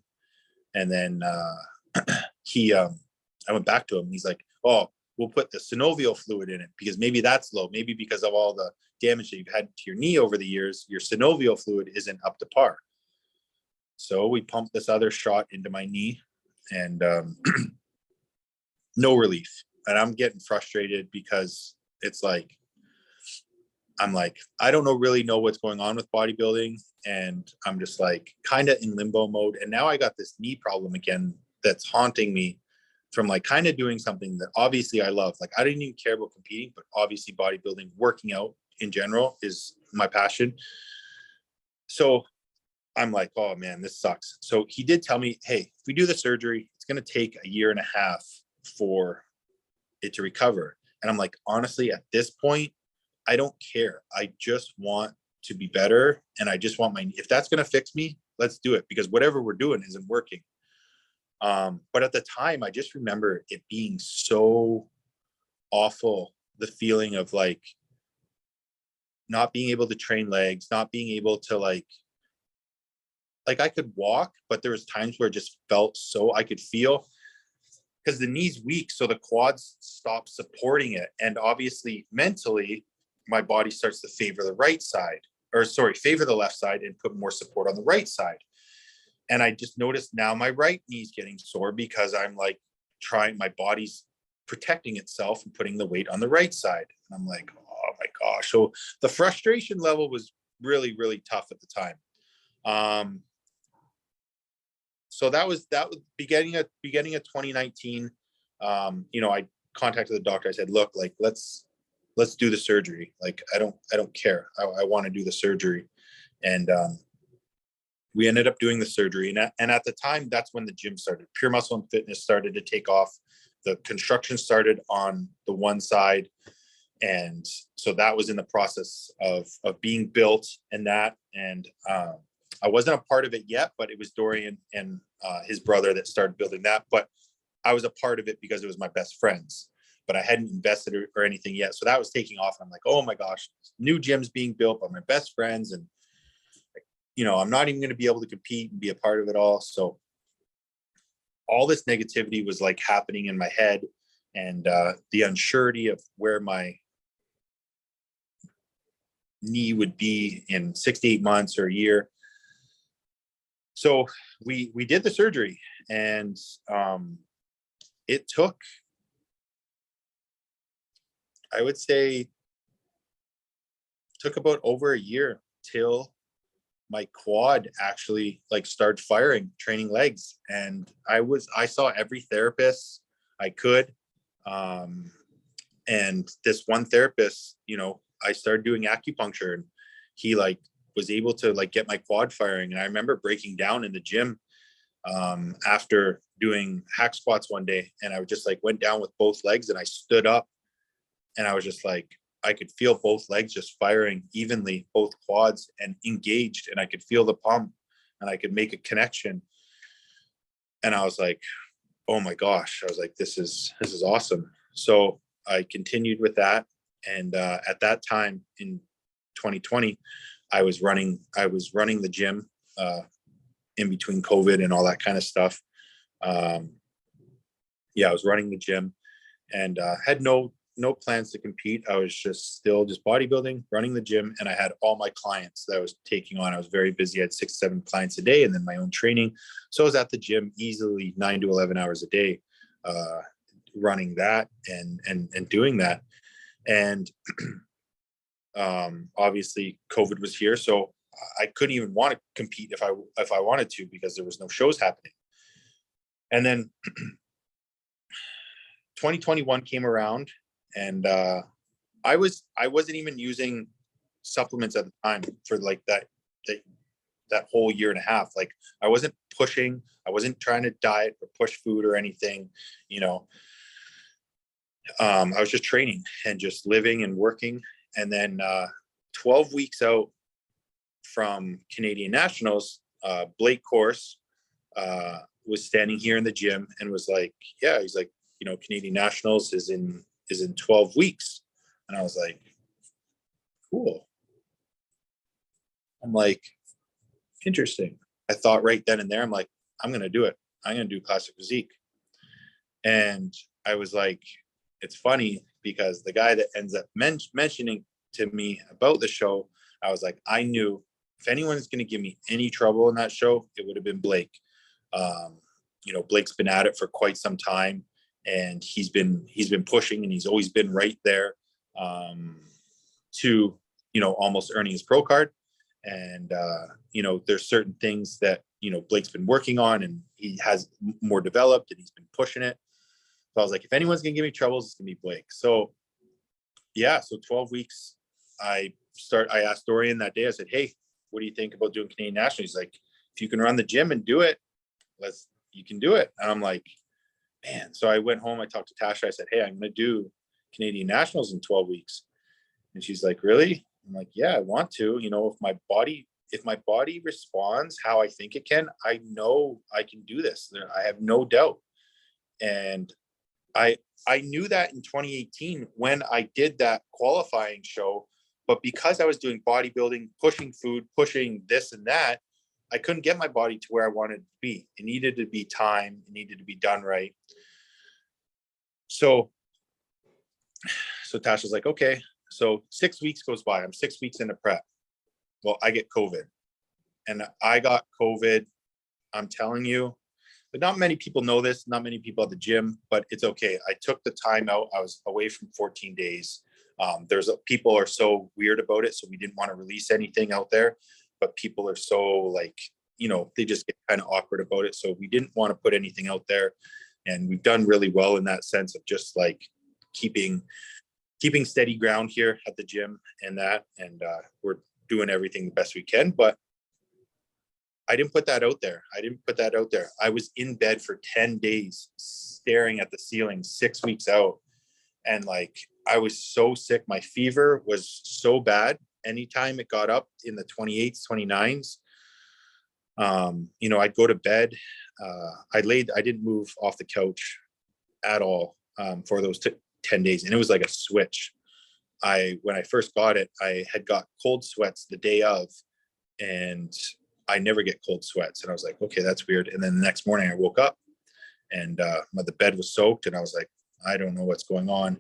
And then I went back to him. He's like, oh, we'll put the synovial fluid in it because maybe that's low. Maybe because of all the damage that you've had to your knee over the years, your synovial fluid isn't up to par. So we pumped this other shot into my knee, and no relief. And I'm getting frustrated because it's like, I'm like, I don't really know what's going on with bodybuilding. And I'm just like kind of in limbo mode. And now I got this knee problem again that's haunting me from like kind of doing something that obviously I love. Like, I didn't even care about competing, but obviously bodybuilding, working out in general is my passion. So I'm like, oh man, this sucks. So he did tell me, hey, if we do the surgery, it's going to take 1.5 years for it to recover. And I'm like, honestly, at this point, I don't care. I just want to be better. And I just want if that's going to fix me, let's do it, because whatever we're doing isn't working. But at the time, I just remember it being so awful. The feeling of like not being able to train legs, not being able to like I could walk, but there was times where it just felt so, I could feel, because the knee's weak. So the quads stop supporting it. And obviously mentally, my body starts to favor the right side, favor the left side and put more support on the right side. And I just noticed now my right knee's getting sore because I'm like my body's protecting itself and putting the weight on the right side. And I'm like, oh my gosh. So the frustration level was really, really tough at the time. So that was beginning of 2019. I contacted the doctor. I said, look, like, let's do the surgery. Like, I don't care. I want to do the surgery. And we ended up doing the surgery. And at the time, that's when the gym started. Pure Muscle and Fitness started to take off. The construction started on the one side. And so that was in the process of being built and that. And I wasn't a part of it yet, but it was Dorian and his brother that started building that. But I was a part of it because it was my best friends, but I hadn't invested or anything yet. So that was taking off. I'm like, oh my gosh, new gyms being built by my best friends. And, I'm not even going to be able to compete and be a part of it all. So all this negativity was like happening in my head, and the unsurety of where my knee would be in 6 to 8 months or a year. So we did the surgery, and it took, I would say, about over a year till my quad actually like started firing, training legs. And I saw every therapist I could. And this one therapist, I started doing acupuncture, and he like was able to like get my quad firing. And I remember breaking down in the gym after doing hack squats one day, and I just like went down with both legs, and I stood up, and I was just like, I could feel both legs just firing evenly, both quads, and engaged, and I could feel the pump, and I could make a connection. And I was like, oh my gosh, I was like, this is awesome. So I continued with that. And at that time in 2020, I was running the gym in between COVID and all that kind of stuff. I was running the gym, and had no plans to compete. I was still bodybuilding, running the gym, and I had all my clients that I was taking on. I was very busy. I had 6-7 clients a day, and then my own training. So I was at the gym easily 9 to 11 hours a day, running that and doing that. And obviously COVID was here, so I couldn't even want to compete if I wanted to, because there was no shows happening. And then 2021 came around, and I wasn't even using supplements at the time for like that whole 1.5 years. Like, I wasn't pushing, I wasn't trying to diet or push food or anything, I was just training and just living and working. And then 12 weeks out from Canadian Nationals, Blake Course was standing here in the gym and was like, yeah, he's like, Canadian Nationals is in 12 weeks. And I was like, cool. I'm like, interesting. I thought right then and there, I'm like, I'm going to do it. I'm going to do classic physique. And I was like, it's funny because the guy that ends up mentioning to me about the show, I was like, I knew if anyone's going to give me any trouble in that show, it would have been Blake. Blake's been at it for quite some time, and he's been pushing, and he's always been right there to, almost earning his pro card. And, there's certain things that, Blake's been working on, and he has more developed, and he's been pushing it. So I was like, if anyone's going to give me troubles, it's going to be Blake. So yeah, so 12 weeks, I asked Dorian that day, I said, hey, what do you think about doing Canadian National? He's like, if you can run the gym and do it, you can do it. And I'm like, man. So I went home, I talked to Tasha, I said, hey, I'm going to do Canadian Nationals in 12 weeks. And she's like, really? I'm like, yeah, I want to. If my body responds how I think it can, I know I can do this. I have no doubt. And I knew that in 2018 when I did that qualifying show, but because I was doing bodybuilding, pushing food, pushing this and that, I couldn't get my body to where I wanted it to be. It needed to be time. It needed to be done right. So Tasha's like, okay. So 6 weeks goes by. I'm 6 weeks into prep. Well, I get COVID, and I got COVID. I'm telling you, but not many people know this, not many people at the gym, but it's okay. I took the time out. I was away from 14 days. People are so weird about it. So we didn't want to release anything out there, but people are so like, they just get kind of awkward about it. So we didn't want to put anything out there. And we've done really well in that sense of just like keeping steady ground here at the gym and we're doing everything the best we can, but I didn't put that out there. I was in bed for 10 days staring at the ceiling 6 weeks out. And like, I was so sick. My fever was so bad. Anytime it got up in the 28s, 29s, I'd go to bed. I didn't move off the couch at all for those 10 days. And it was like a switch. When I first got it, I had got cold sweats the day of, and I never get cold sweats. And I was like, okay, that's weird. And then the next morning I woke up and the bed was soaked, and I was like, I don't know what's going on.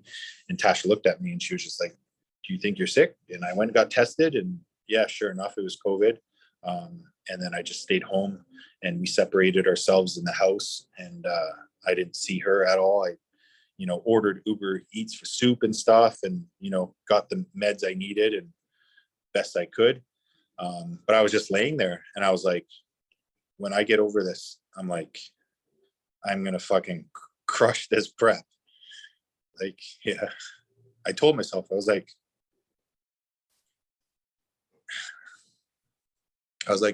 And Tasha looked at me and she was just like, do you think you're sick? And I went and got tested, and yeah, sure enough, it was COVID. And then I just stayed home, and we separated ourselves in the house, and I didn't see her at all. I ordered Uber Eats for soup and stuff, and, got the meds I needed and best I could. But I was just laying there, and I was like, when I get over this, I'm like, I'm going to fucking crush this prep. Like, yeah, I told myself, I was like,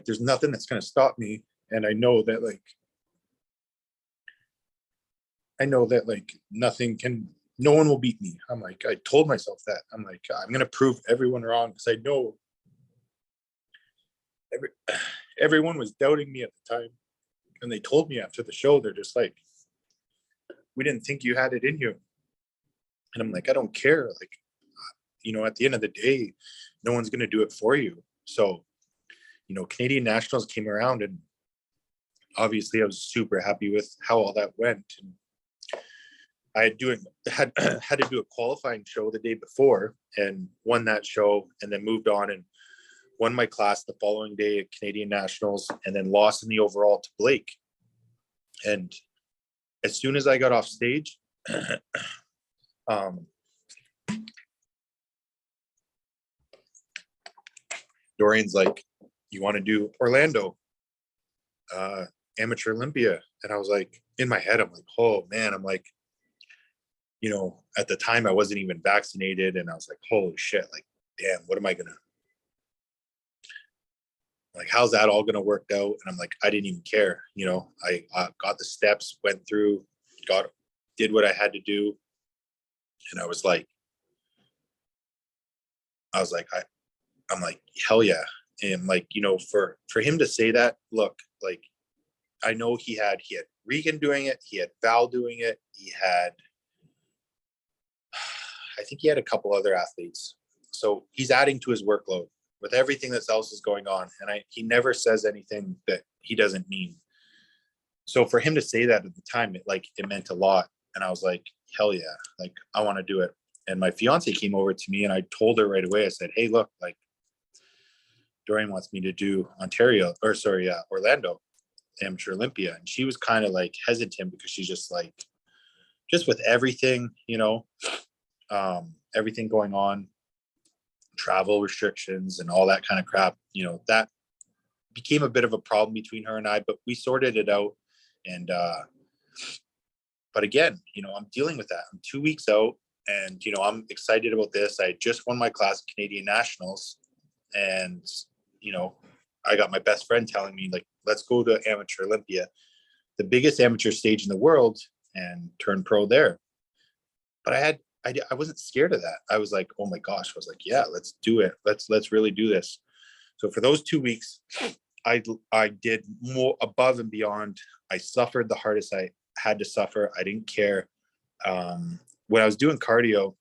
there's nothing that's going to stop me. And I know that no one will beat me. I'm like, I told myself that. I'm like, I'm going to prove everyone wrong, because I know everyone was doubting me at the time. And they told me after the show, they're just like, we didn't think you had it in you. And I'm like, I don't care. Like, at the end of the day, no one's going to do it for you. So, Canadian Nationals came around, and obviously I was super happy with how all that went. And I had to do a qualifying show the day before and won that show, and then moved on and won my class the following day at Canadian Nationals, and then lost in the overall to Blake. And as soon as I got off stage, Dorian's like, you want to do Orlando, Amateur Olympia? And I was like, in my head, I'm like, oh man, I'm like, at the time I wasn't even vaccinated, and I was like, holy shit, like, damn, what am I gonna, like, how's that all gonna work out? And I'm like, I didn't even care. I got the steps, went through, did what I had to do. And I was like, I'm like, hell yeah. And like, for him to say that, look, like, I know he had Regan doing it. He had Val doing it. I think he had a couple other athletes. So he's adding to his workload with everything that else is going on. And he never says anything that he doesn't mean. So for him to say that at the time, it meant a lot. And I was like, hell yeah, like I want to do it. And my fiance came over to me and I told her right away, I said, hey, look, like Dorian wants me to do Orlando Amateur Olympia. And she was kind of like hesitant because she's just like, just with everything, everything going on, travel restrictions and all that kind of crap, that became a bit of a problem between her and I, but we sorted it out. And, but again, I'm dealing with that. I'm 2 weeks out and, I'm excited about this. I just won my class at Canadian Nationals and, I got my best friend telling me like, let's go to Amateur Olympia, the biggest amateur stage in the world, and turn pro there. But I wasn't scared of that. I was like, oh my gosh. I was like, yeah, let's do it. Let's really do this. So for those 2 weeks, I did more above and beyond. I suffered the hardest I had to suffer. I didn't care. When I was doing cardio,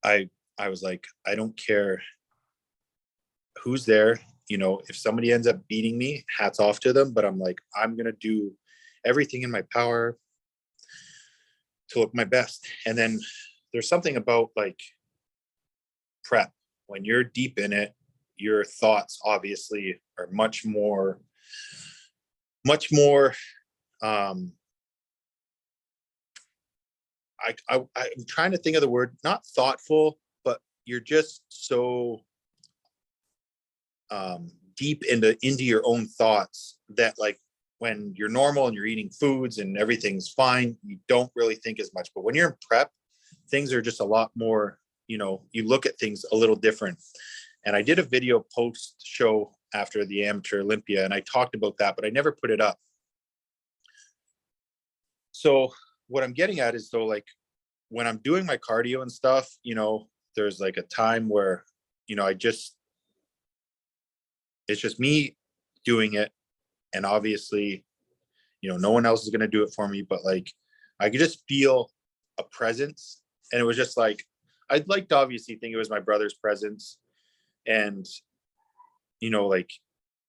I was like, I don't care who's there. If somebody ends up beating me, hats off to them. But I'm like, I'm going to do everything in my power to look my best. And then there's something about like prep. When you're deep in it, your thoughts obviously are much more, I'm trying to think of the word, not thoughtful, but you're just so deep into your own thoughts that like when you're normal and you're eating foods and everything's fine, you don't really think as much. But when you're in prep, things are just a lot more, you look at things a little different. And I did a video post show after the Amateur Olympia and I talked about that, but I never put it up. So what I'm getting at is though, like when I'm doing my cardio and stuff, there's like a time where, it's just me doing it. And obviously, no one else is going to do it for me, but like, I could just feel a presence. And it was just like, I'd like to obviously think it was my brother's presence and, like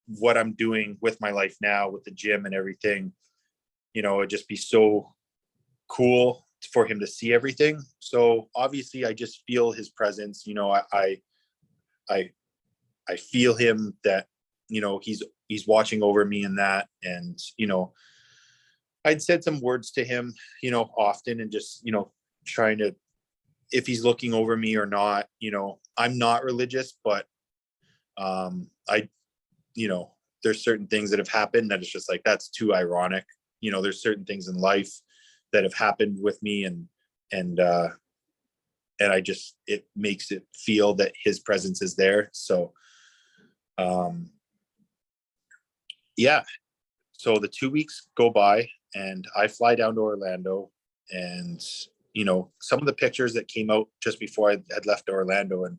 what I'm doing with my life now with the gym and everything, it'd just be so cool for him to see everything. So obviously I just feel his presence, I feel him that, he's watching over me in that. And, I'd said some words to him, often and just, trying to, if he's looking over me or not, I'm not religious, but there's certain things that have happened that it's just like, that's too ironic. There's certain things in life that have happened with me and I just, it makes it feel that his presence is there. So, yeah. So the 2 weeks go by and I fly down to Orlando and, some of the pictures that came out just before I had left Orlando and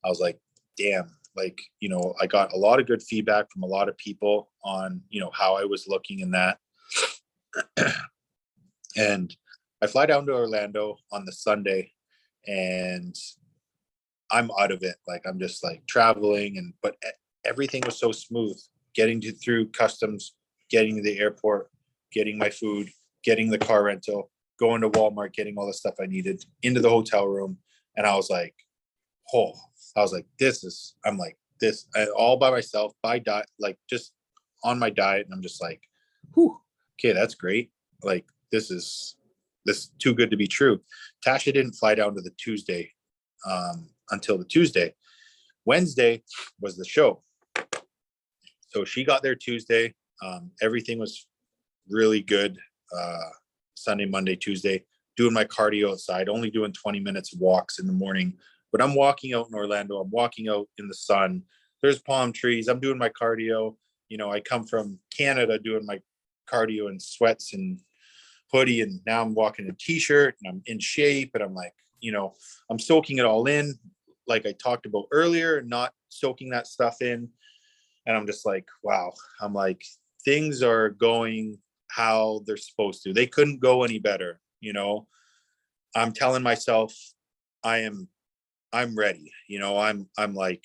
I was like, damn, like, I got a lot of good feedback from a lot of people on, how I was looking in that. And I fly down to Orlando on the Sunday and I'm out of it. Like, I'm just like traveling but everything was so smooth, getting through customs, getting to the airport, getting my food, getting the car rental, going to Walmart, getting all the stuff I needed into the hotel room. And I was like, I'm like this all by myself, by diet, like just on my diet. And I'm just like, whew, okay, that's great. Like, this is too good to be true. Tasha didn't fly down to the Tuesday until the Tuesday. Wednesday was the show. So she got there Tuesday. Everything was really good. Sunday, Monday, Tuesday, doing my cardio outside, only doing 20 minutes of walks in the morning. But I'm walking out in Orlando. I'm walking out in the sun. There's palm trees. I'm doing my cardio. I come from Canada doing my cardio in sweats and hoodie. And now I'm walking in a t-shirt and I'm in shape. And I'm like, I'm soaking it all in. Like I talked about earlier, not soaking that stuff in. And I'm just like, wow. I'm like, things are going how they're supposed to. They couldn't go any better. I'm telling myself I'm ready. I'm like,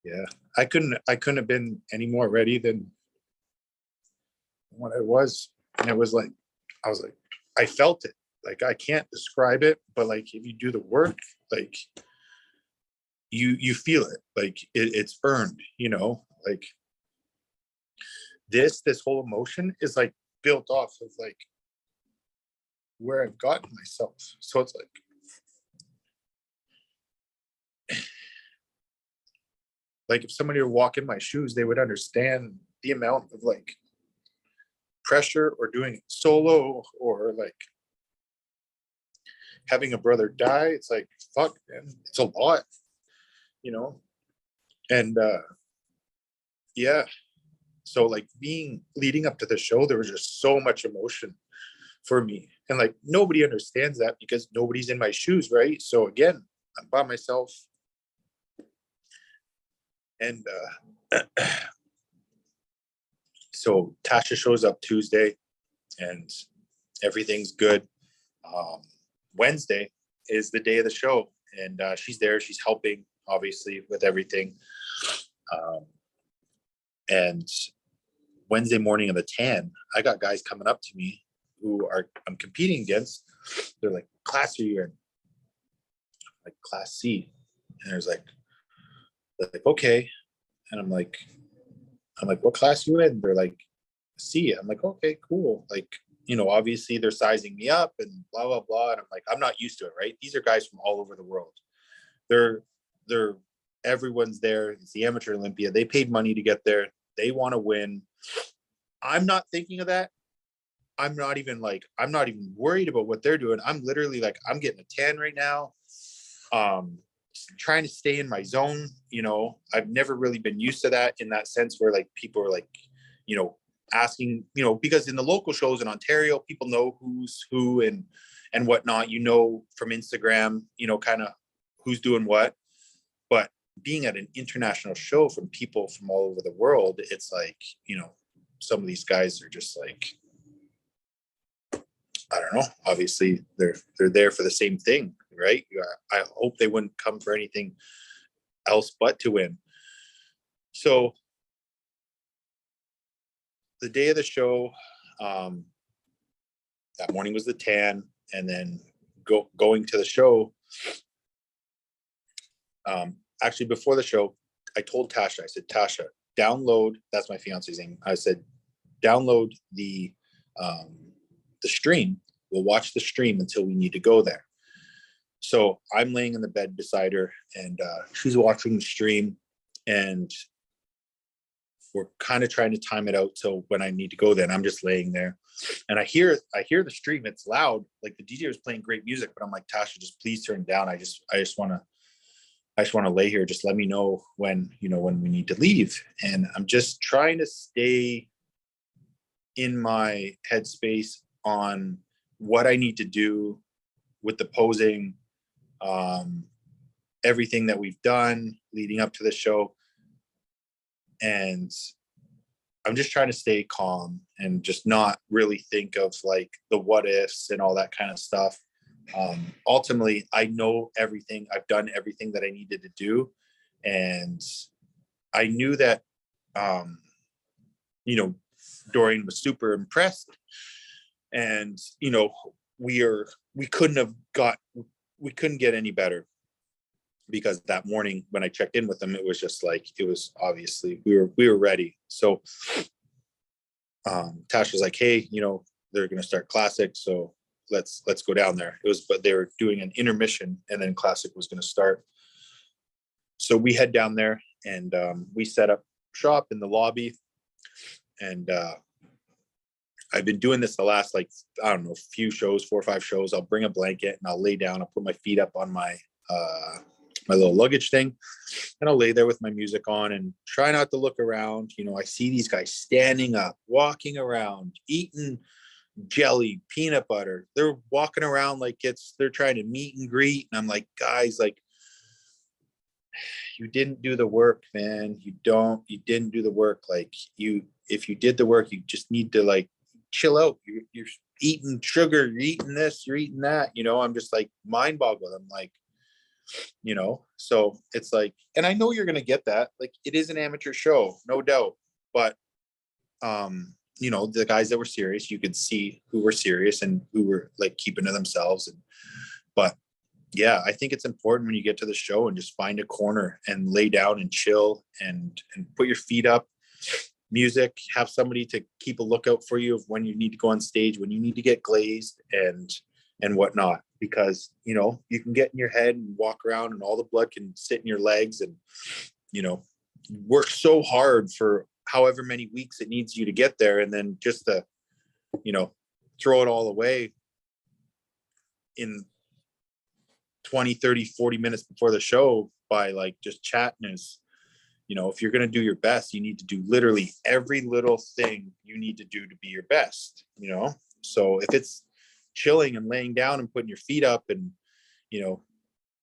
yeah, I couldn't have been any more ready than what I was. And it was like, I was like, I felt it. Like, I can't describe it, but like, if you do the work, like you feel it, like it's earned, like this whole emotion is like built off of like where I've gotten myself. So it's like if somebody would walk in my shoes, they would understand the amount of like pressure or doing it solo or like having a brother die. It's like, fuck, man, it's a lot, and yeah. So like leading up to the show, there was just so much emotion for me. And like, nobody understands that because nobody's in my shoes, right? So again, I'm by myself. And so Tasha shows up Tuesday and everything's good. Wednesday is the day of the show, and she's there. She's helping, obviously, with everything. And Wednesday morning of the tan, I got guys coming up to me who I'm competing against. They're like, "Class, are you in?" Like, Class C. And there's like, okay. And I'm like, what class you in? They're like, C. I'm like, okay, cool. Like, obviously they're sizing me up and blah, blah, blah. And I'm like, I'm not used to it, right? These are guys from all over the world. They're everyone's there. It's the Amateur Olympia. They paid money to get there. They want to win. I'm not thinking of that. I'm not even worried about what they're doing. I'm literally like, I'm getting a tan right now. Trying to stay in my zone. I've never really been used to that in that sense where like people are like, asking, because in the local shows in Ontario, people know who's who and whatnot, from Instagram, kind of who's doing what. But being at an international show from people from all over the world, it's like, some of these guys are just like, I don't know. Obviously, they're there for the same thing, right? I hope they wouldn't come for anything else but to win. So the day of the show, that morning was the tan, and then going to the show. Actually, before the show, I told Tasha, I said, Tasha, download. That's my fiance's name. I said, download the stream. We'll watch the stream until we need to go there. So I'm laying in the bed beside her, and she's watching the stream, and we're kind of trying to time it out till when I need to go there. And I'm just laying there, and I hear the stream. It's loud, like the DJ was playing great music, but I'm like, Tasha, just please turn it down. I just want to lay here. Just let me know when we need to leave. And I'm just trying to stay in my headspace on what I need to do with the posing, everything that we've done leading up to the show. And I'm just trying to stay calm and just not really think of like the what ifs and all that kind of stuff. Ultimately, I know everything. I've done everything that I needed to do. And I knew that, Dorian was super impressed, and, we couldn't get any better, because that morning when I checked in with them, it was just like, it was obviously we were ready. So Tash was like, hey, they're going to start Classic. So let's go down there. But they were doing an intermission, and then Classic was going to start. So we head down there, and we set up shop in the lobby. And I've been doing this the last, like, I don't know, few shows, 4 or 5 shows. I'll bring a blanket and I'll lay down. I'll put my feet up on my my little luggage thing, and I'll lay there with my music on and try not to look around. I see these guys standing up, walking around, eating jelly, peanut butter. They're walking around like they're trying to meet and greet. And I'm like, guys, like, you didn't do the work, man. You didn't do the work. Like, if you did the work, you just need to like chill out. You're eating sugar, you're eating this, you're eating that, I'm just like mind boggled. I'm like, so it's like, and I know you're going to get that. Like, it is an amateur show, no doubt. But you know, the guys that were serious, you could see who were serious and who were like keeping to themselves. But yeah, I think it's important when you get to the show and just find a corner and lay down and chill and put your feet up, music, have somebody to keep a lookout for you of when you need to go on stage, when you need to get glazed and whatnot, because, you know, you can get in your head and walk around and all the blood can sit in your legs and, you know, work so hard for however many weeks it needs you to get there. And then just to, you know, throw it all away in 20, 30, 40 minutes before the show by like just chatting is, you know, if you're going to do your best, you need to do literally every little thing you need to do to be your best, you know? So if it's chilling and laying down and putting your feet up and, you know,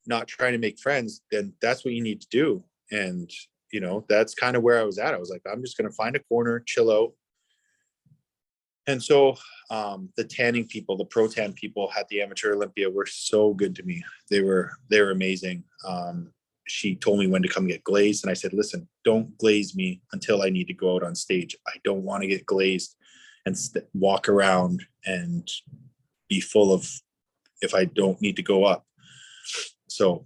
not trying to make friends, then that's what you need to do. And, you know, that's kind of where I was at. I was like, I'm just going to find a corner, chill out. And so the tanning people, the pro tan people at the Amateur Olympia were so good to me. They were amazing. She told me when to come get glazed. And I said, listen, don't glaze me until I need to go out on stage. I don't want to get glazed and walk around and be full of, if I don't need to go up. So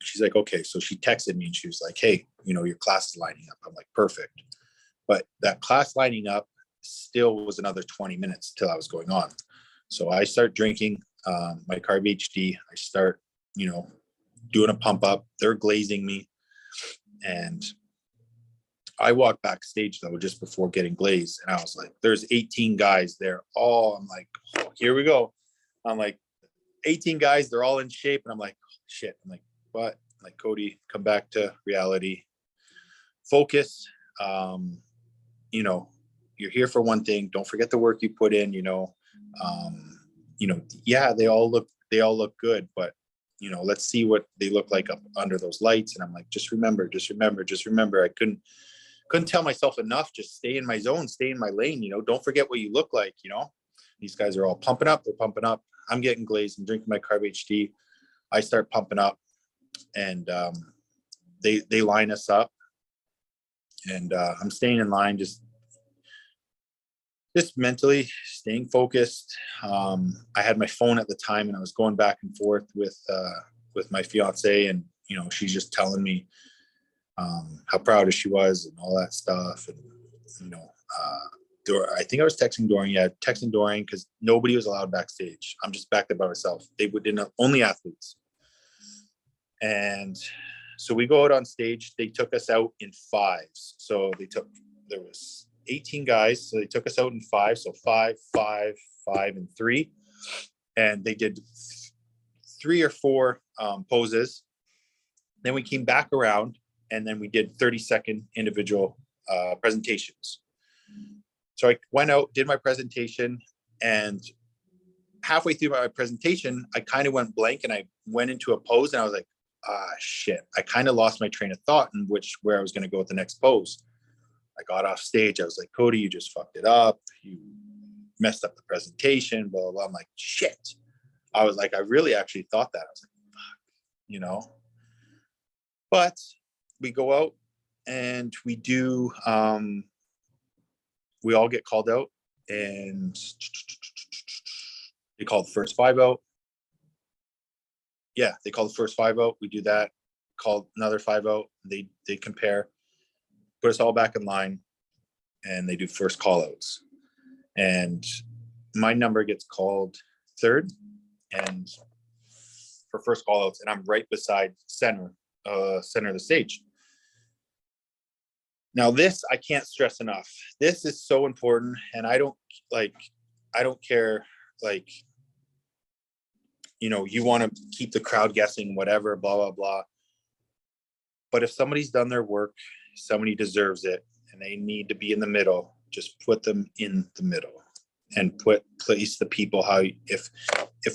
she's like, okay. So she texted me and she was like, hey, you know, your class is lining up. I'm like, perfect. But that class lining up still was another 20 minutes till I was going on. So I start drinking my carb HD. I start, you know, doing a pump up. They're glazing me. And I walked backstage though, just before getting glazed. And I was like, there's 18 guys there. I'm like, oh, here we go. I'm like, 18 guys, they're all in shape. And I'm like, oh, shit. I'm like, what? I'm like, Cody, come back to reality. Focus. You know, you're here for one thing. Don't forget the work you put in, you know. Yeah, they all look good, but you know, let's see what they look like up under those lights. And I'm like, just remember. I couldn't tell myself enough. Just stay in my zone, stay in my lane, you know, don't forget what you look like, you know. These guys are all pumping up, they're pumping up. I'm getting glazed and drinking my carb HD. I start pumping up and they line us up and I'm staying in line, just mentally staying focused. I had my phone at the time and I was going back and forth with my fiance, and, you know, she's just telling me how proud she was and all that stuff. And, you know, I think I was texting Dorian. Yeah, texting Dorian because nobody was allowed backstage. I'm just back there by myself. They didn't, only athletes. And so we go out on stage. They took us out in fives. So there was 18 guys. So they took us out in five. So 5, 5, 5, and 3. And they did 3 or 4 poses. Then we came back around and then we did 30-second individual presentations. So I went out, did my presentation, and halfway through my presentation, I kind of went blank and I went into a pose and I was like, shit. I kind of lost my train of thought in where I was going to go with the next pose. I got off stage. I was like, Cody, you just fucked it up. You messed up the presentation, blah, blah, blah. I'm like, shit. I was like, I really actually thought that. I was like, fuck, you know. But we go out and we do, we all get called out and they call the first 5 out. Yeah, they call the first 5 out. We do that, call another 5 out. They compare, put us all back in line, and they do first call outs. And my number gets called 3rd and for first call outs, and I'm right beside center of the stage. Now this, I can't stress enough. This is so important. And I don't care, like, you know, you want to keep the crowd guessing, whatever, blah, blah, blah. But if somebody's done their work, somebody deserves it and they need to be in the middle, just put them in the middle and place the people how, if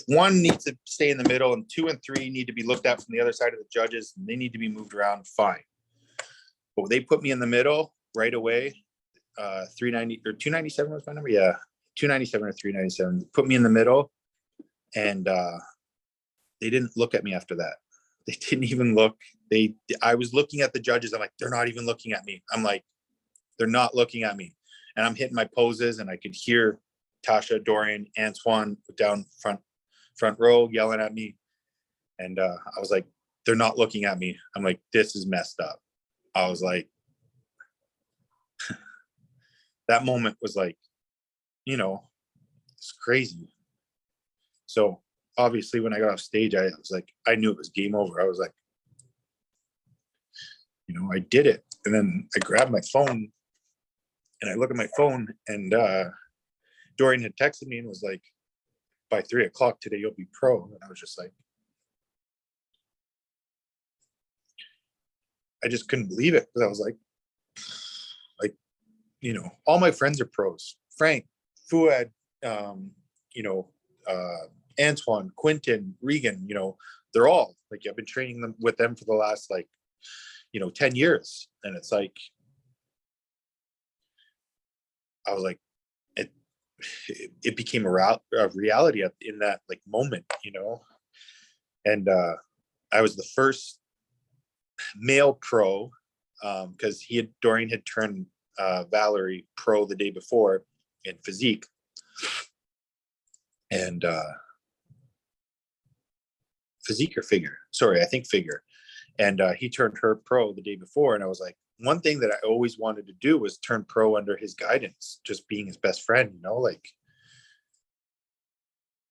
one needs to stay in the middle and 2 and 3 need to be looked at from the other side of the judges and they need to be moved around, fine. But they put me in the middle right away. 390 or 297 was my number. Yeah. 297 or 397. Put me in the middle. And they didn't look at me after that. They didn't even look. I was looking at the judges. I'm like, they're not even looking at me. I'm like, they're not looking at me. and I'm hitting my poses, and I could hear Tasha, Dorian, Antoine down front row yelling at me. And I was like, they're not looking at me. I'm like, this is messed up. I was like, that moment was like, you know, it's crazy. So obviously when I got off stage, I was like, I knew it was game over. I was like, you know, I did it. And then I grabbed my phone and I look at my phone, and Dorian had texted me and was like, by 3 o'clock today, you'll be pro. And I was just like, I just couldn't believe it, because I was like, you know, all my friends are pros. Frank, Fuad, you know, Antoine, Quentin, Regan, you know, they're all like, I've been training them with them for the last, like, you know, 10 years. And it's like, I was like, it became a reality in that like moment, you know. And I was the first male pro, because Dorian had turned Valerie pro the day before in Physique, and Physique or Figure, sorry, I think Figure. And he turned her pro the day before, and I was like, one thing that I always wanted to do was turn pro under his guidance, just being his best friend, you know, like.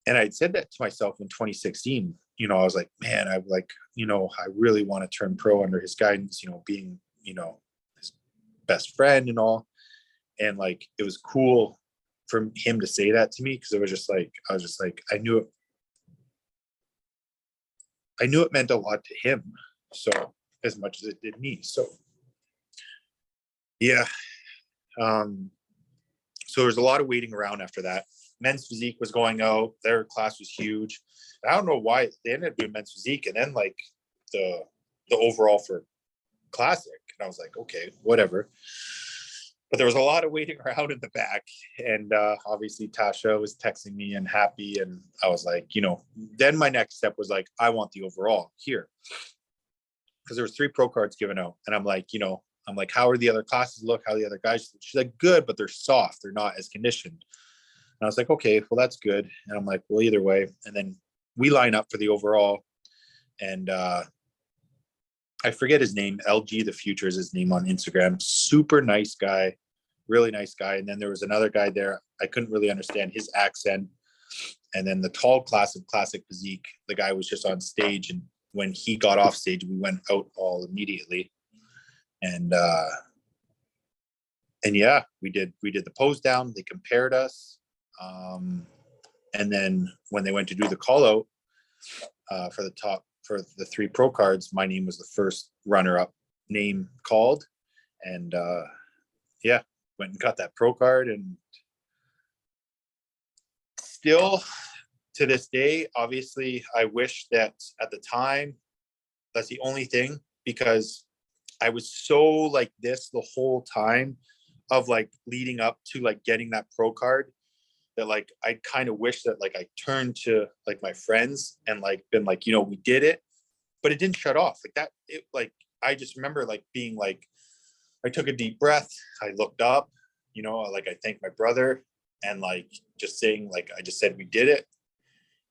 And I'd said that to myself in 2016, you know, I was like, man, I like, you know, I really want to turn pro under his guidance, you know, being, you know, his best friend and all. And like, it was cool for him to say that to me, because it was just like, I was just like, I knew it meant a lot to him. So as much as it did me. So yeah. So there's a lot of waiting around after that. Men's Physique was going out. Their class was huge. I don't know why they ended up doing Men's Physique and then like the overall for Classic. And I was like, okay, whatever. But there was a lot of waiting around in the back. And obviously Tasha was texting me and happy. And I was like, you know, then my next step was like, I want the overall here. Because there was 3 pro cards given out. And I'm like, you know, I'm like, how are the other classes look? How are the other guys? She's like, good, but they're soft. They're not as conditioned. And I was like, okay, well, that's good. And I'm like, well, either way. And then we line up for the overall. And I forget his name. LG The Future is his name on Instagram. Super nice guy, really nice guy. And then there was another guy there. I couldn't really understand his accent. And then the tall class of Classic Physique, the guy was just on stage. And when he got off stage, we went out all immediately. And yeah, we did the pose down. They compared us. And then when they went to do the call out for the 3 pro cards, my name was the first runner-up name called. And yeah, went and got that pro card. And still to this day, obviously, I wish that at the time, that's the only thing, because I was so like this the whole time of like leading up to like getting that pro card, that like I kind of wish that like I turned to like my friends and like been like, you know, we did it, but it didn't shut off like that. It like, I just remember like being like, I took a deep breath, I looked up, you know, like I thanked my brother, and like just saying like, I just said we did it.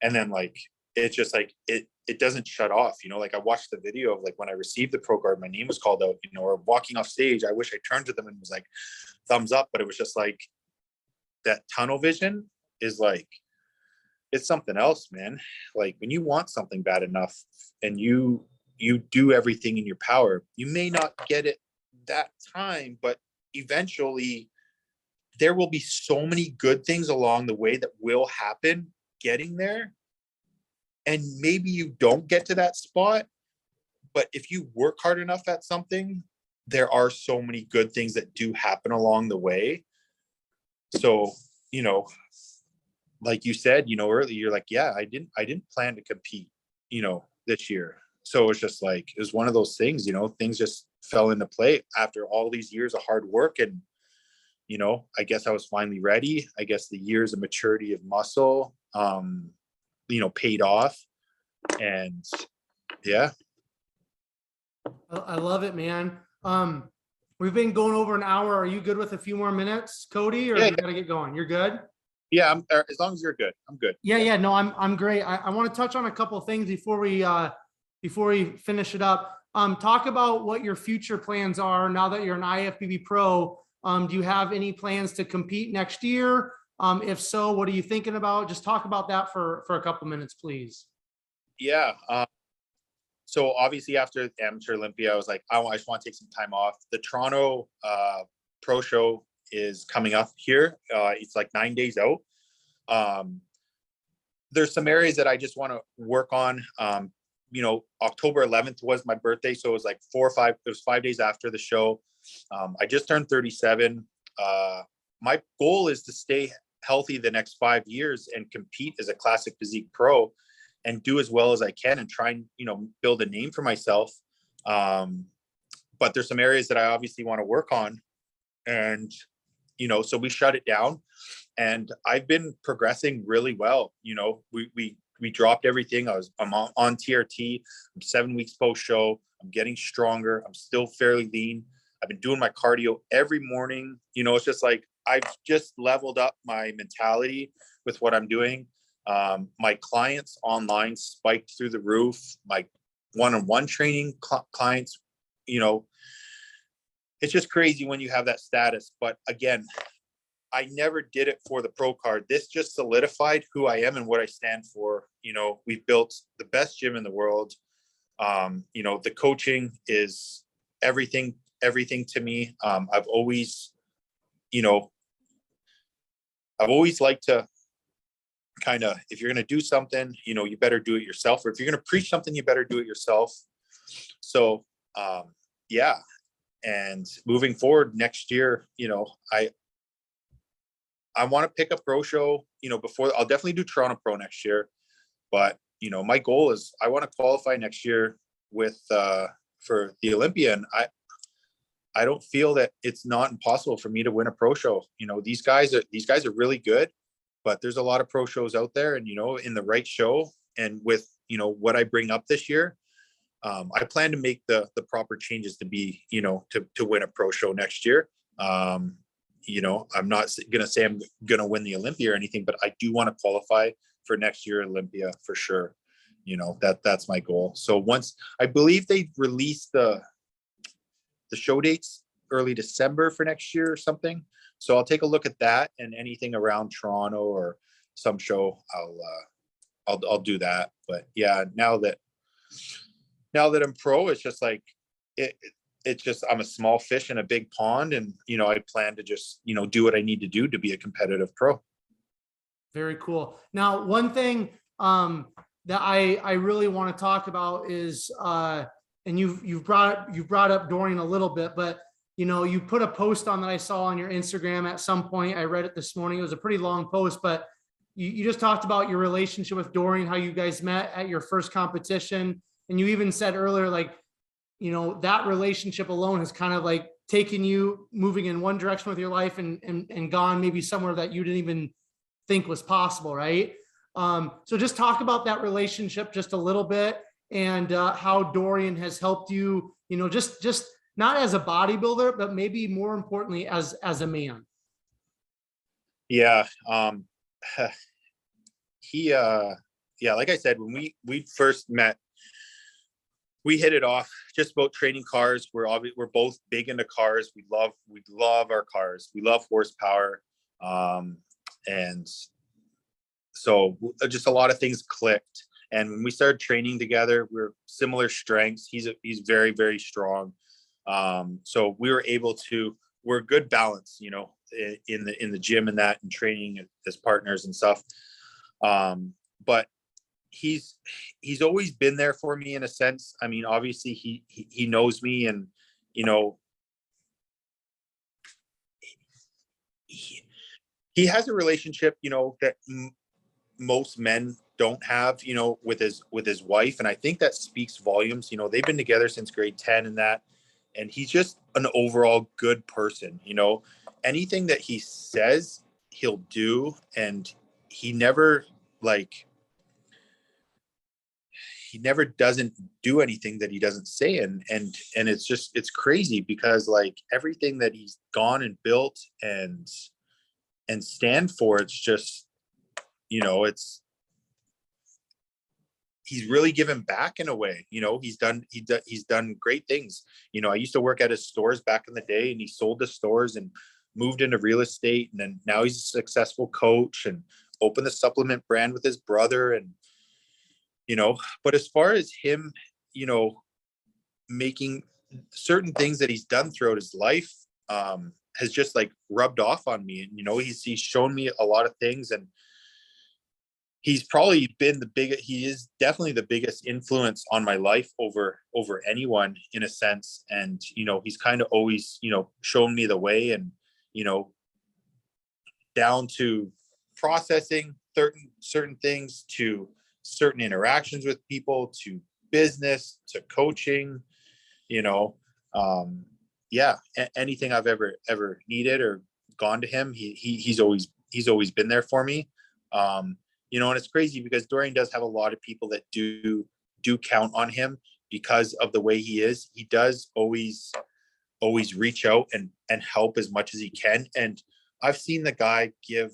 And then like, it's just like, it doesn't shut off, you know, like I watched the video of like when I received the pro card, my name was called out, you know, or walking off stage, I wish I turned to them and was like, thumbs up. But it was just like, that tunnel vision is like, it's something else, man. Like when you want something bad enough and you do everything in your power, you may not get it that time, but eventually there will be so many good things along the way that will happen getting there. And maybe you don't get to that spot, but if you work hard enough at something, there are so many good things that do happen along the way. So, you know, like you said, you know, earlier, you're like, yeah, I didn't plan to compete, you know, this year. So it's just like, it was one of those things, you know, things just fell into play after all these years of hard work. And, you know, I guess I was finally ready. I guess the years of maturity of muscle, you know, paid off. And yeah. I love it, man. We've been going over an hour. Are you good with a few more minutes, Cody, or Yeah, you got to get going? You're good? yeah. As long as you're good, I'm good. Yeah. No, I'm great. I want to touch on a couple of things before we finish it up. Talk about what your future plans are now that you're an IFBB Pro. Do you have any plans to compete next year? If so, what are you thinking about? Just talk about that for a couple minutes, please. Yeah. So obviously after Amateur Olympia, I was like, I just want to take some time off. The Toronto Pro Show is coming up here. It's like 9 days out. There's some areas that I just want to work on. October 11th was my birthday, so it was like 5 days after the show. I just turned 37. My goal is to stay healthy the next 5 years and compete as a classic physique pro and do as well as I can and try and, build a name for myself. But there's some areas that I obviously want to work on. And, so we shut it down and I've been progressing really well. We dropped everything. I'm on TRT. I'm 7 weeks post show. I'm getting stronger. I'm still fairly lean. I've been doing my cardio every morning. It's just like, I've just leveled up my mentality with what I'm doing. My clients online spiked through the roof. My one-on-one training clients, it's just crazy when you have that status. But again, I never did it for the pro card. This just solidified who I am and what I stand for. We've built the best gym in the world. The coaching is everything to me. I've always liked to kind of, if you're going to do something, you better do it yourself. Or if you're going to preach something, you better do it yourself. So, yeah. And moving forward next year, I want to pick a pro show, before. I'll definitely do Toronto Pro next year. But, my goal is I want to qualify next year for the Olympia. And I don't feel that it's not impossible for me to win a pro show. These guys are really good, but there's a lot of pro shows out there, and, in the right show and with, what I bring up this year, I plan to make the proper changes to be, to win a pro show next year. I'm not going to say I'm going to win the Olympia or anything, but I do want to qualify for next year Olympia for sure. That's my goal. So once, I believe they released the show dates early December for next year or something. So I'll take a look at that, and anything around Toronto or some show, I'll do that. But yeah, now that I'm pro, it's just like, it's just, I'm a small fish in a big pond, and, I plan to just, do what I need to do to be a competitive pro. Very cool. Now, one thing that I really want to talk about is, and you've brought up Dorian a little bit, but you put a post on that I saw on your Instagram at some point. I read it this morning. It was a pretty long post, but you just talked about your relationship with Dorian, how you guys met at your first competition. And you even said earlier, like, that relationship alone has kind of like taken you moving in one direction with your life and gone maybe somewhere that you didn't even think was possible. Right. So just talk about that relationship just a little bit, and how Dorian has helped you, just not as a bodybuilder, but maybe more importantly, as a man. Yeah. Yeah, like I said, when we first met, we hit it off just about training cars. We're both big into cars. We love our cars. We love horsepower. And so just a lot of things clicked. And when we started training together, we're similar strengths. He's very, very strong. So we were able to, we're a good balance, in the gym and that, and training as partners and stuff. But he's always been there for me in a sense. I mean, obviously he knows me, and, he has a relationship, that most men don't have, with his wife. And I think that speaks volumes. They've been together since grade 10 and that, and he's just an overall good person. Anything that he says, he'll do. And he never, like, he never doesn't do anything that he doesn't say. And it's just, it's crazy because like everything that he's gone and built and stand for, it's just, it's, he's really given back in a way. He's done great things. I used to work at his stores back in the day, and he sold the stores and moved into real estate. And then now he's a successful coach and opened the supplement brand with his brother. And, but as far as him, making certain things that he's done throughout his life, has just like rubbed off on me. And, he's shown me a lot of things, and he's probably been he is definitely the biggest influence on my life over anyone in a sense. And, he's kind of always, shown me the way, and, down to processing certain things, to certain interactions with people, to business, to coaching, anything I've ever needed or gone to him, he's always been there for me. And it's crazy because Dorian does have a lot of people that do count on him because of the way he is. He does always reach out and help as much as he can. And I've seen the guy give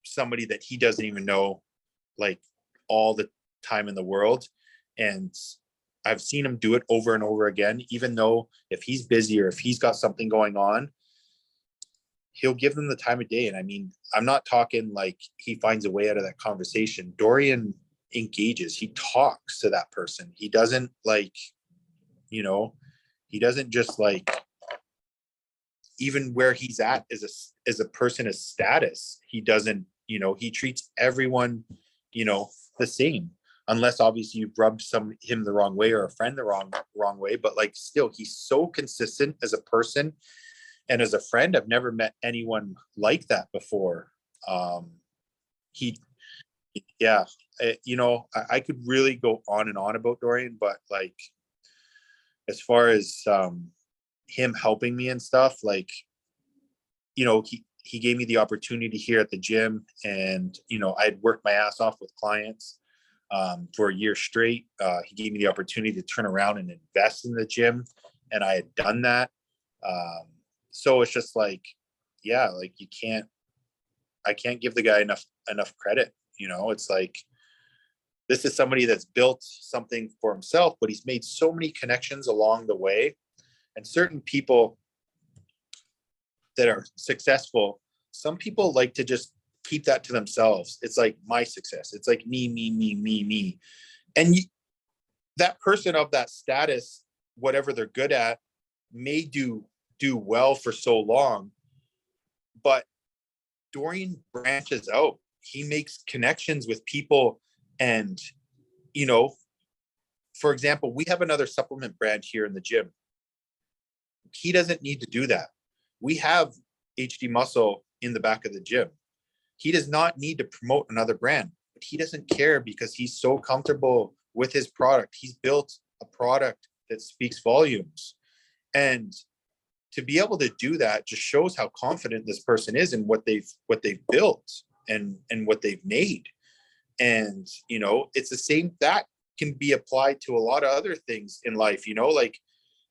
somebody that he doesn't even know, like, all the time in the world. And I've seen him do it over and over again, even though if he's busy or if he's got something going on, he'll give them the time of day. And I mean, I'm not talking like he finds a way out of that conversation. Dorian engages, he talks to that person. He doesn't he doesn't just like, even where he's at as a person of status, he doesn't, he treats everyone, the same, unless obviously you've rubbed him the wrong way or a friend the wrong way. But like, still, he's so consistent as a person. And as a friend, I've never met anyone like that before. I could really go on and on about Dorian, but like, as far as him helping me and stuff, like, he gave me the opportunity here at the gym, and, I'd worked my ass off with clients for a year straight. He gave me the opportunity to turn around and invest in the gym, and I had done that. So it's just like, yeah, like I can't give the guy enough credit. It's like, this is somebody that's built something for himself, but he's made so many connections along the way. And certain people that are successful, some people like to just keep that to themselves. It's like my success. It's like me. And that person of that status, whatever they're good at, may do well for so long, but Dorian branches out. He makes connections with people. And, for example, we have another supplement brand here in the gym. He doesn't need to do that. We have HD Muscle in the back of the gym. He does not need to promote another brand, but he doesn't care because he's so comfortable with his product. He's built a product that speaks volumes. And to be able to do that just shows how confident this person is in what they've built and what they've made. And, it's the same that can be applied to a lot of other things in life, like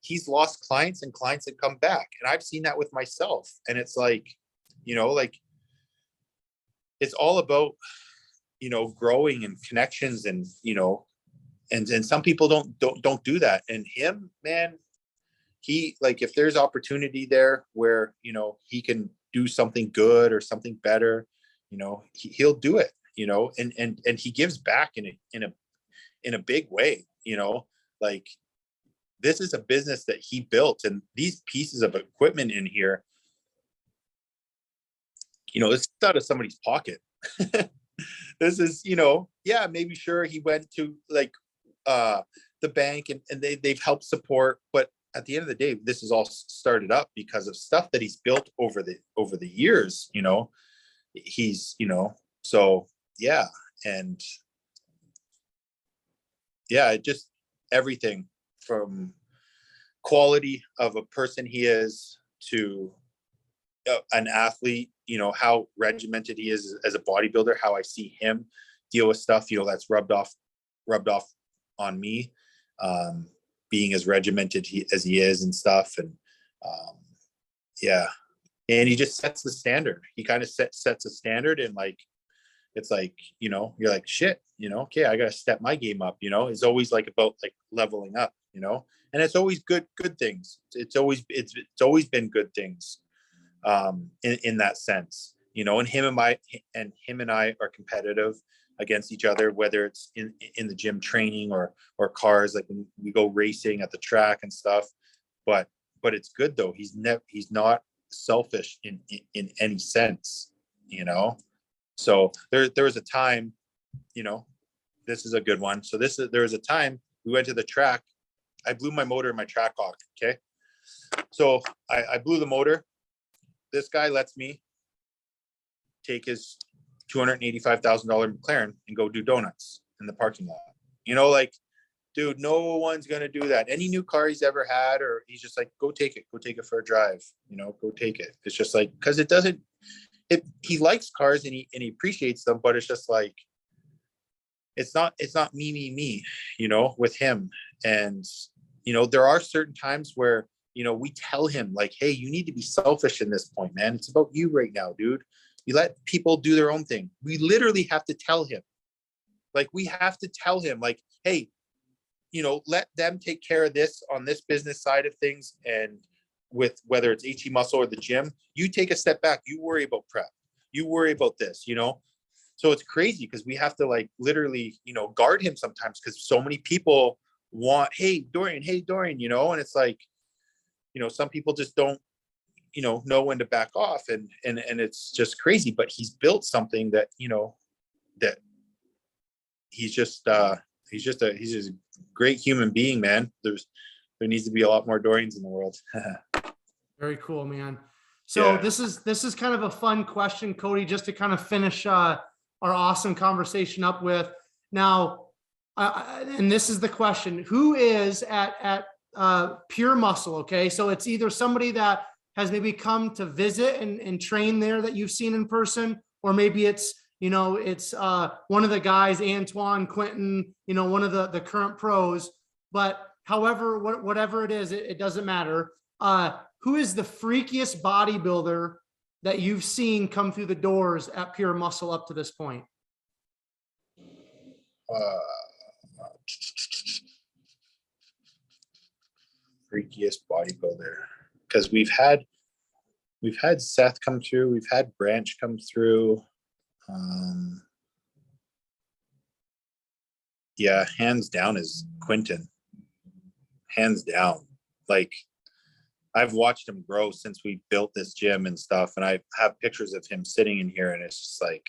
he's lost clients and clients that come back. And I've seen that with myself. And it's like, like, it's all about, growing and connections, and, and some people don't do that. And him, man, he, like, if there's opportunity there where, he can do something good or something better, he'll do it, and he gives back in a big way, like, this is a business that he built, and these pieces of equipment in here, it's out of somebody's pocket. This is, maybe sure he went to like the bank and they've helped support, but at the end of the day, this is all started up because of stuff that he's built over the years. He's, so yeah. And yeah, just everything from quality of a person he is to an athlete, how regimented he is as a bodybuilder, how I see him deal with stuff, that's rubbed off rubbed off on me, being as regimented as he is and stuff. And yeah, and he just sets the standard. He kind of sets a standard, and like, it's like, you know, you're like, shit, you know, okay, I got to step my game up, you know. It's always like about like leveling up, you know, and it's always good things. It's always been good things, in that sense, you know. And him and I are competitive against each other, whether it's in the gym training or cars, like when we go racing at the track and stuff. But it's good though. He's not selfish in any sense, you know. So there was a time, you know, this is a good one. So there was a time we went to the track. I blew my motor in my track hawk. Okay. So I blew the motor. This guy lets me take his $285,000 McLaren and go do donuts in the parking lot. You know, like, dude, no one's going to do that. Any new car he's ever had, or he's just like, go take it for a drive, you know, go take it. It's just like, cause he likes cars and he appreciates them, but it's just like, it's not me, you know, with him. And, you know, there are certain times where, you know, we tell him like, hey, you need to be selfish in this point, man. It's about you right now, dude. You let people do their own thing. We literally have to tell him, like, hey, you know, let them take care of this on this business side of things. And with whether it's HE Muscle or the gym, you take a step back, you worry about prep, you worry about this, you know. So it's crazy because we have to like literally, you know, guard him sometimes, because so many people want, hey Dorian, you know. And it's like, you know, some people just don't, you know when to back off, and it's just crazy. But he's built something that, you know, that he's just a great human being, man. There needs to be a lot more Dorians in the world. Very cool, man. So Yeah. this is kind of a fun question, Cody, just to kind of finish our awesome conversation up with. Now, and this is the question: who is at Pure Muscle? Okay, so it's either somebody that has maybe come to visit and train there that you've seen in person, or maybe it's, you know, it's one of the guys, Antoine, Quentin, you know, one of the current pros. But however, whatever it is, it doesn't matter. Who is the freakiest bodybuilder that you've seen come through the doors at Pure Muscle up to this point? Freakiest bodybuilder, because we've had Seth come through, we've had Branch come through. Yeah, hands down is Quentin. Hands down. Like, I've watched him grow since we built this gym and stuff, and I have pictures of him sitting in here, and it's just like,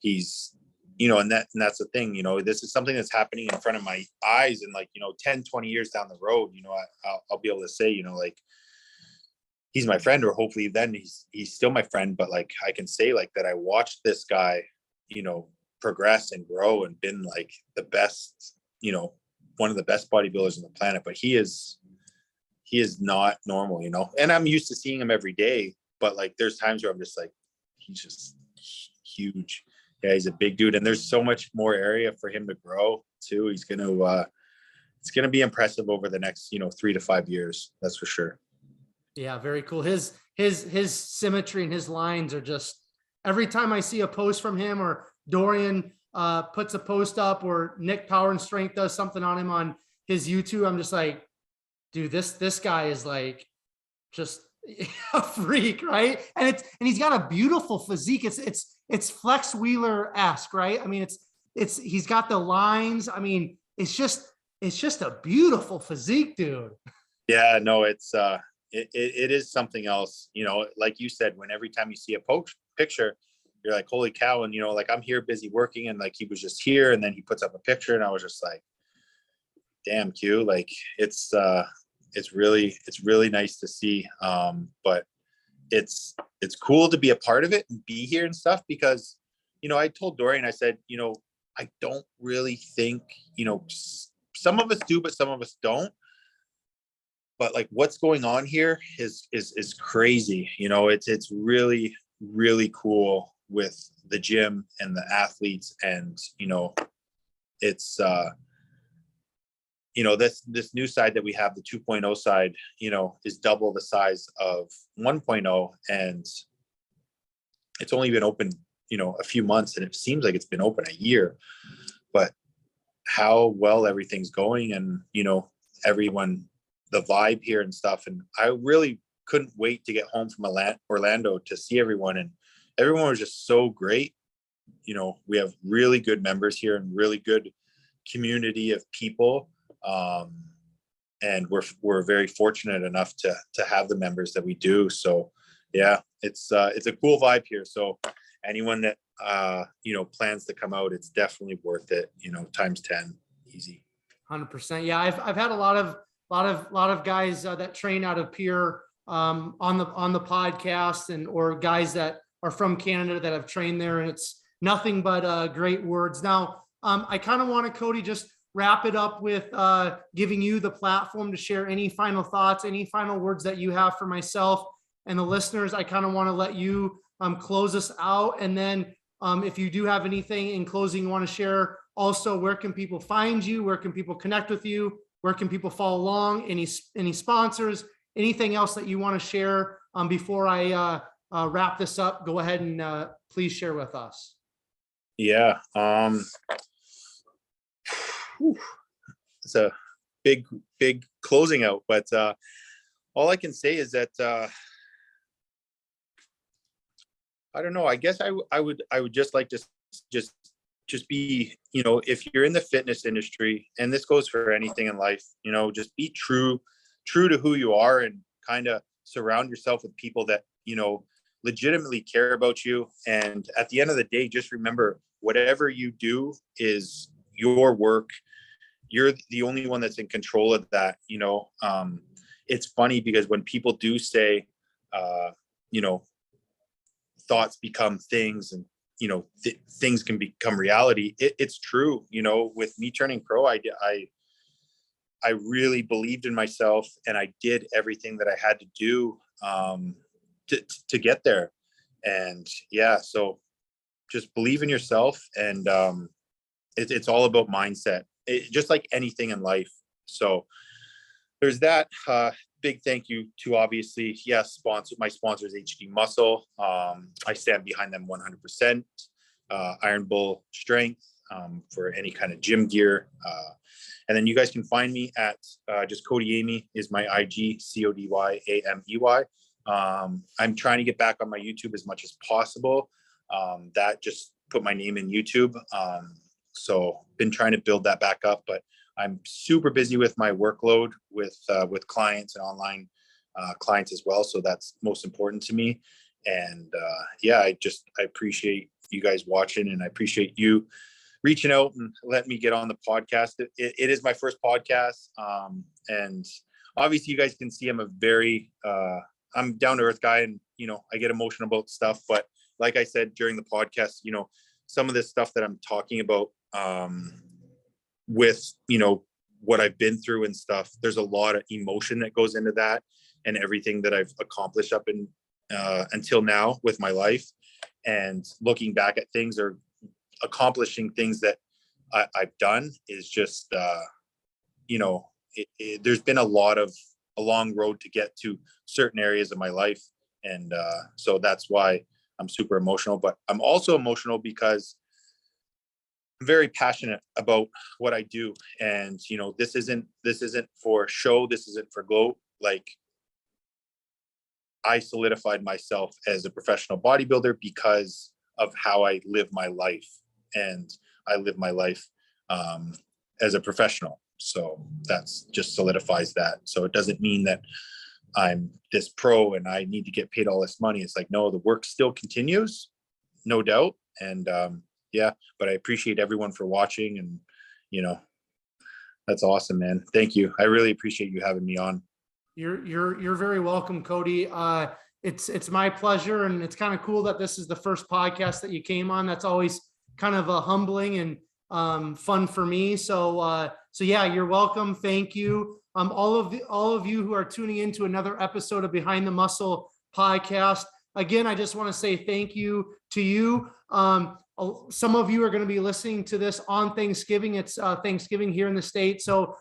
he's, you know, and that's the thing, you know, this is something that's happening in front of my eyes, and like, you know, 10-20 years down the road, you know, I'll be able to say, you know, like, he's my friend, or hopefully then he's still my friend. But like, I can say like that I watched this guy, you know, progress and grow and been like the best, you know, one of the best bodybuilders on the planet. But he is not normal, you know. And I'm used to seeing him every day, but like, there's times where I'm just like, he's just huge. Yeah, he's a big dude, and there's so much more area for him to grow too. It's gonna be impressive over the next, you know, 3 to 5 years. That's for sure. Yeah, very cool. His symmetry and his lines are just, every time I see a post from him, or Dorian puts a post up, or Nick Power and Strength does something on him on his YouTube, I'm just like, dude, this guy is like just a freak, right? And he's got a beautiful physique. It's Flex Wheeler-esque, right? I mean, he's got the lines. I mean, it's just a beautiful physique, dude. Yeah, no, it is something else, you know. Like you said, when every time you see a picture, you're like, holy cow. And, you know, like, I'm here busy working, and like, he was just here, and then he puts up a picture, and I was just like, damn, Q, like, it's really nice to see. But it's cool to be a part of it and be here and stuff, because, you know, I told Dorian, I said, you know, I don't really think, you know, some of us do, but some of us don't. But like, what's going on here is crazy. You know, it's really, really cool with the gym and the athletes, and, you know, it's, this new side that we have, the 2.0 side, is double the size of 1.0, and it's only been open, a few months, and it seems like it's been open a year, but how well everything's going, and, everyone, the vibe here and stuff. And I really couldn't wait to get home from Orlando to see everyone. And everyone was just so great. We have really good members here and really good community of people. And we're very fortunate enough to have the members that we do. So yeah, it's a cool vibe here. So anyone that, plans to come out, it's definitely worth it, times 10, easy. 100%. Yeah. I've had a lot of guys that train out of Pierre on the podcast, or guys that are from Canada that have trained there, and it's nothing but great words. Now, I kind of want to, Cody, just wrap it up with giving you the platform to share any final thoughts, any final words that you have for myself and the listeners. I kind of want to let you close us out. And then if you do have anything in closing you want to share, also, where can people find you? Where can people connect with you? Where can people follow along? Any sponsors, anything else that you want to share before I wrap this up? Go ahead and please share with us. Yeah. It's a big closing out, but all I can say is that I don't know. I guess I would just like to just be, if you're in the fitness industry, and this goes for anything in life, just be true to who you are, and kind of surround yourself with people that, legitimately care about you. And at the end of the day, just remember, whatever you do is your work. You're the only one that's in control of that. It's funny because when people do say, thoughts become things, and, things can become reality. It's true. With me turning pro, I really believed in myself, and I did everything that I had to do to get there. And yeah, so just believe in yourself, and it's all about mindset, just like anything in life. So there's that. Big thank you to, obviously, yes, my sponsors, HD Muscle. I stand behind them 100%. Iron Bull Strength for any kind of gym gear. And then you guys can find me at just Cody Amey is my IG, CODYAMEY. I'm trying to get back on my YouTube as much as possible. That just put my name in YouTube. So been trying to build that back up, but I'm super busy with my workload with clients and online clients as well. So that's most important to me. And yeah, I appreciate you guys watching, and I appreciate you reaching out and letting me get on the podcast. It is my first podcast. And obviously you guys can see I'm I'm down to earth guy, and, I get emotional about stuff, but like I said, during the podcast, some of this stuff that I'm talking about, with, what I've been through and stuff, there's a lot of emotion that goes into that, and everything that I've accomplished up in, until now with my life, and looking back at things, or accomplishing things that I've done, is just, there's been a long road to get to certain areas of my life. And so that's why I'm super emotional, but I'm also emotional because I'm very passionate about what I do. And, this isn't for show. This isn't for gloat. Like, I solidified myself as a professional bodybuilder because of how I live my life. And I live my life as a professional. So that's just solidifies that. So it doesn't mean that I'm this pro and I need to get paid all this money. It's like, no, the work still continues, no doubt. And yeah, but I appreciate everyone for watching, and, that's awesome, man. Thank you. I really appreciate you having me on. You're very welcome, Cody. It's my pleasure, and it's kind of cool that this is the first podcast that you came on. That's always kind of a humbling and fun for me. So yeah, you're welcome. Thank you. All of you who are tuning into another episode of Behind the Muscle podcast. again, I just want to say thank you to you. Some of you are going to be listening to this on Thanksgiving. It's Thanksgiving here in the States. So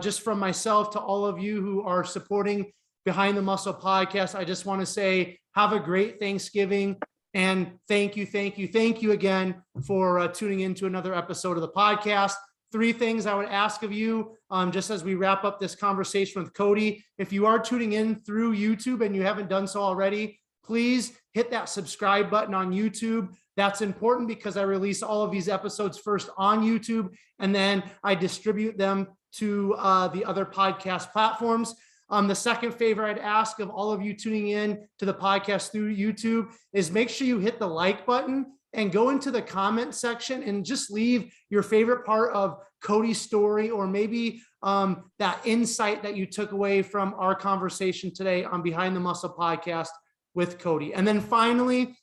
just from myself to all of you who are supporting Behind the Muscle podcast, I just want to say have a great Thanksgiving. And thank you again for tuning into another episode of the podcast. 3 things I would ask of you, just as we wrap up this conversation with Cody. If you are tuning in through YouTube and you haven't done so already, please hit that subscribe button on YouTube. That's important because I release all of these episodes first on YouTube, and then I distribute them to the other podcast platforms. The second favor I'd ask of all of you tuning in to the podcast through YouTube is make sure you hit the like button and go into the comment section and just leave your favorite part of Cody's story, or maybe that insight that you took away from our conversation today on Behind the Muscle podcast with Cody. And then finally,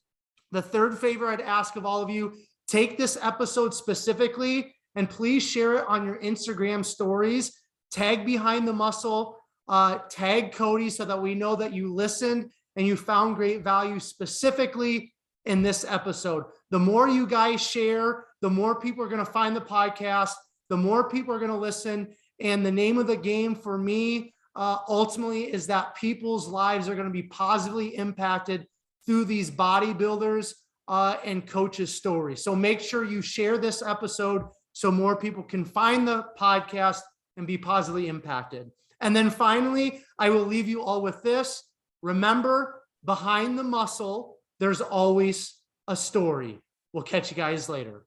the third favor I'd ask of all of you, take this episode specifically and please share it on your Instagram stories, tag Behind the Muscle, tag Cody so that we know that you listened and you found great value specifically in this episode. The more you guys share, the more people are going to find the podcast, the more people are going to listen. And the name of the game for me, ultimately, is that people's lives are going to be positively impacted through these bodybuilders and coaches' stories. So make sure you share this episode so more people can find the podcast and be positively impacted. And then finally, I will leave you all with this. Remember, behind the muscle, there's always a story. We'll catch you guys later.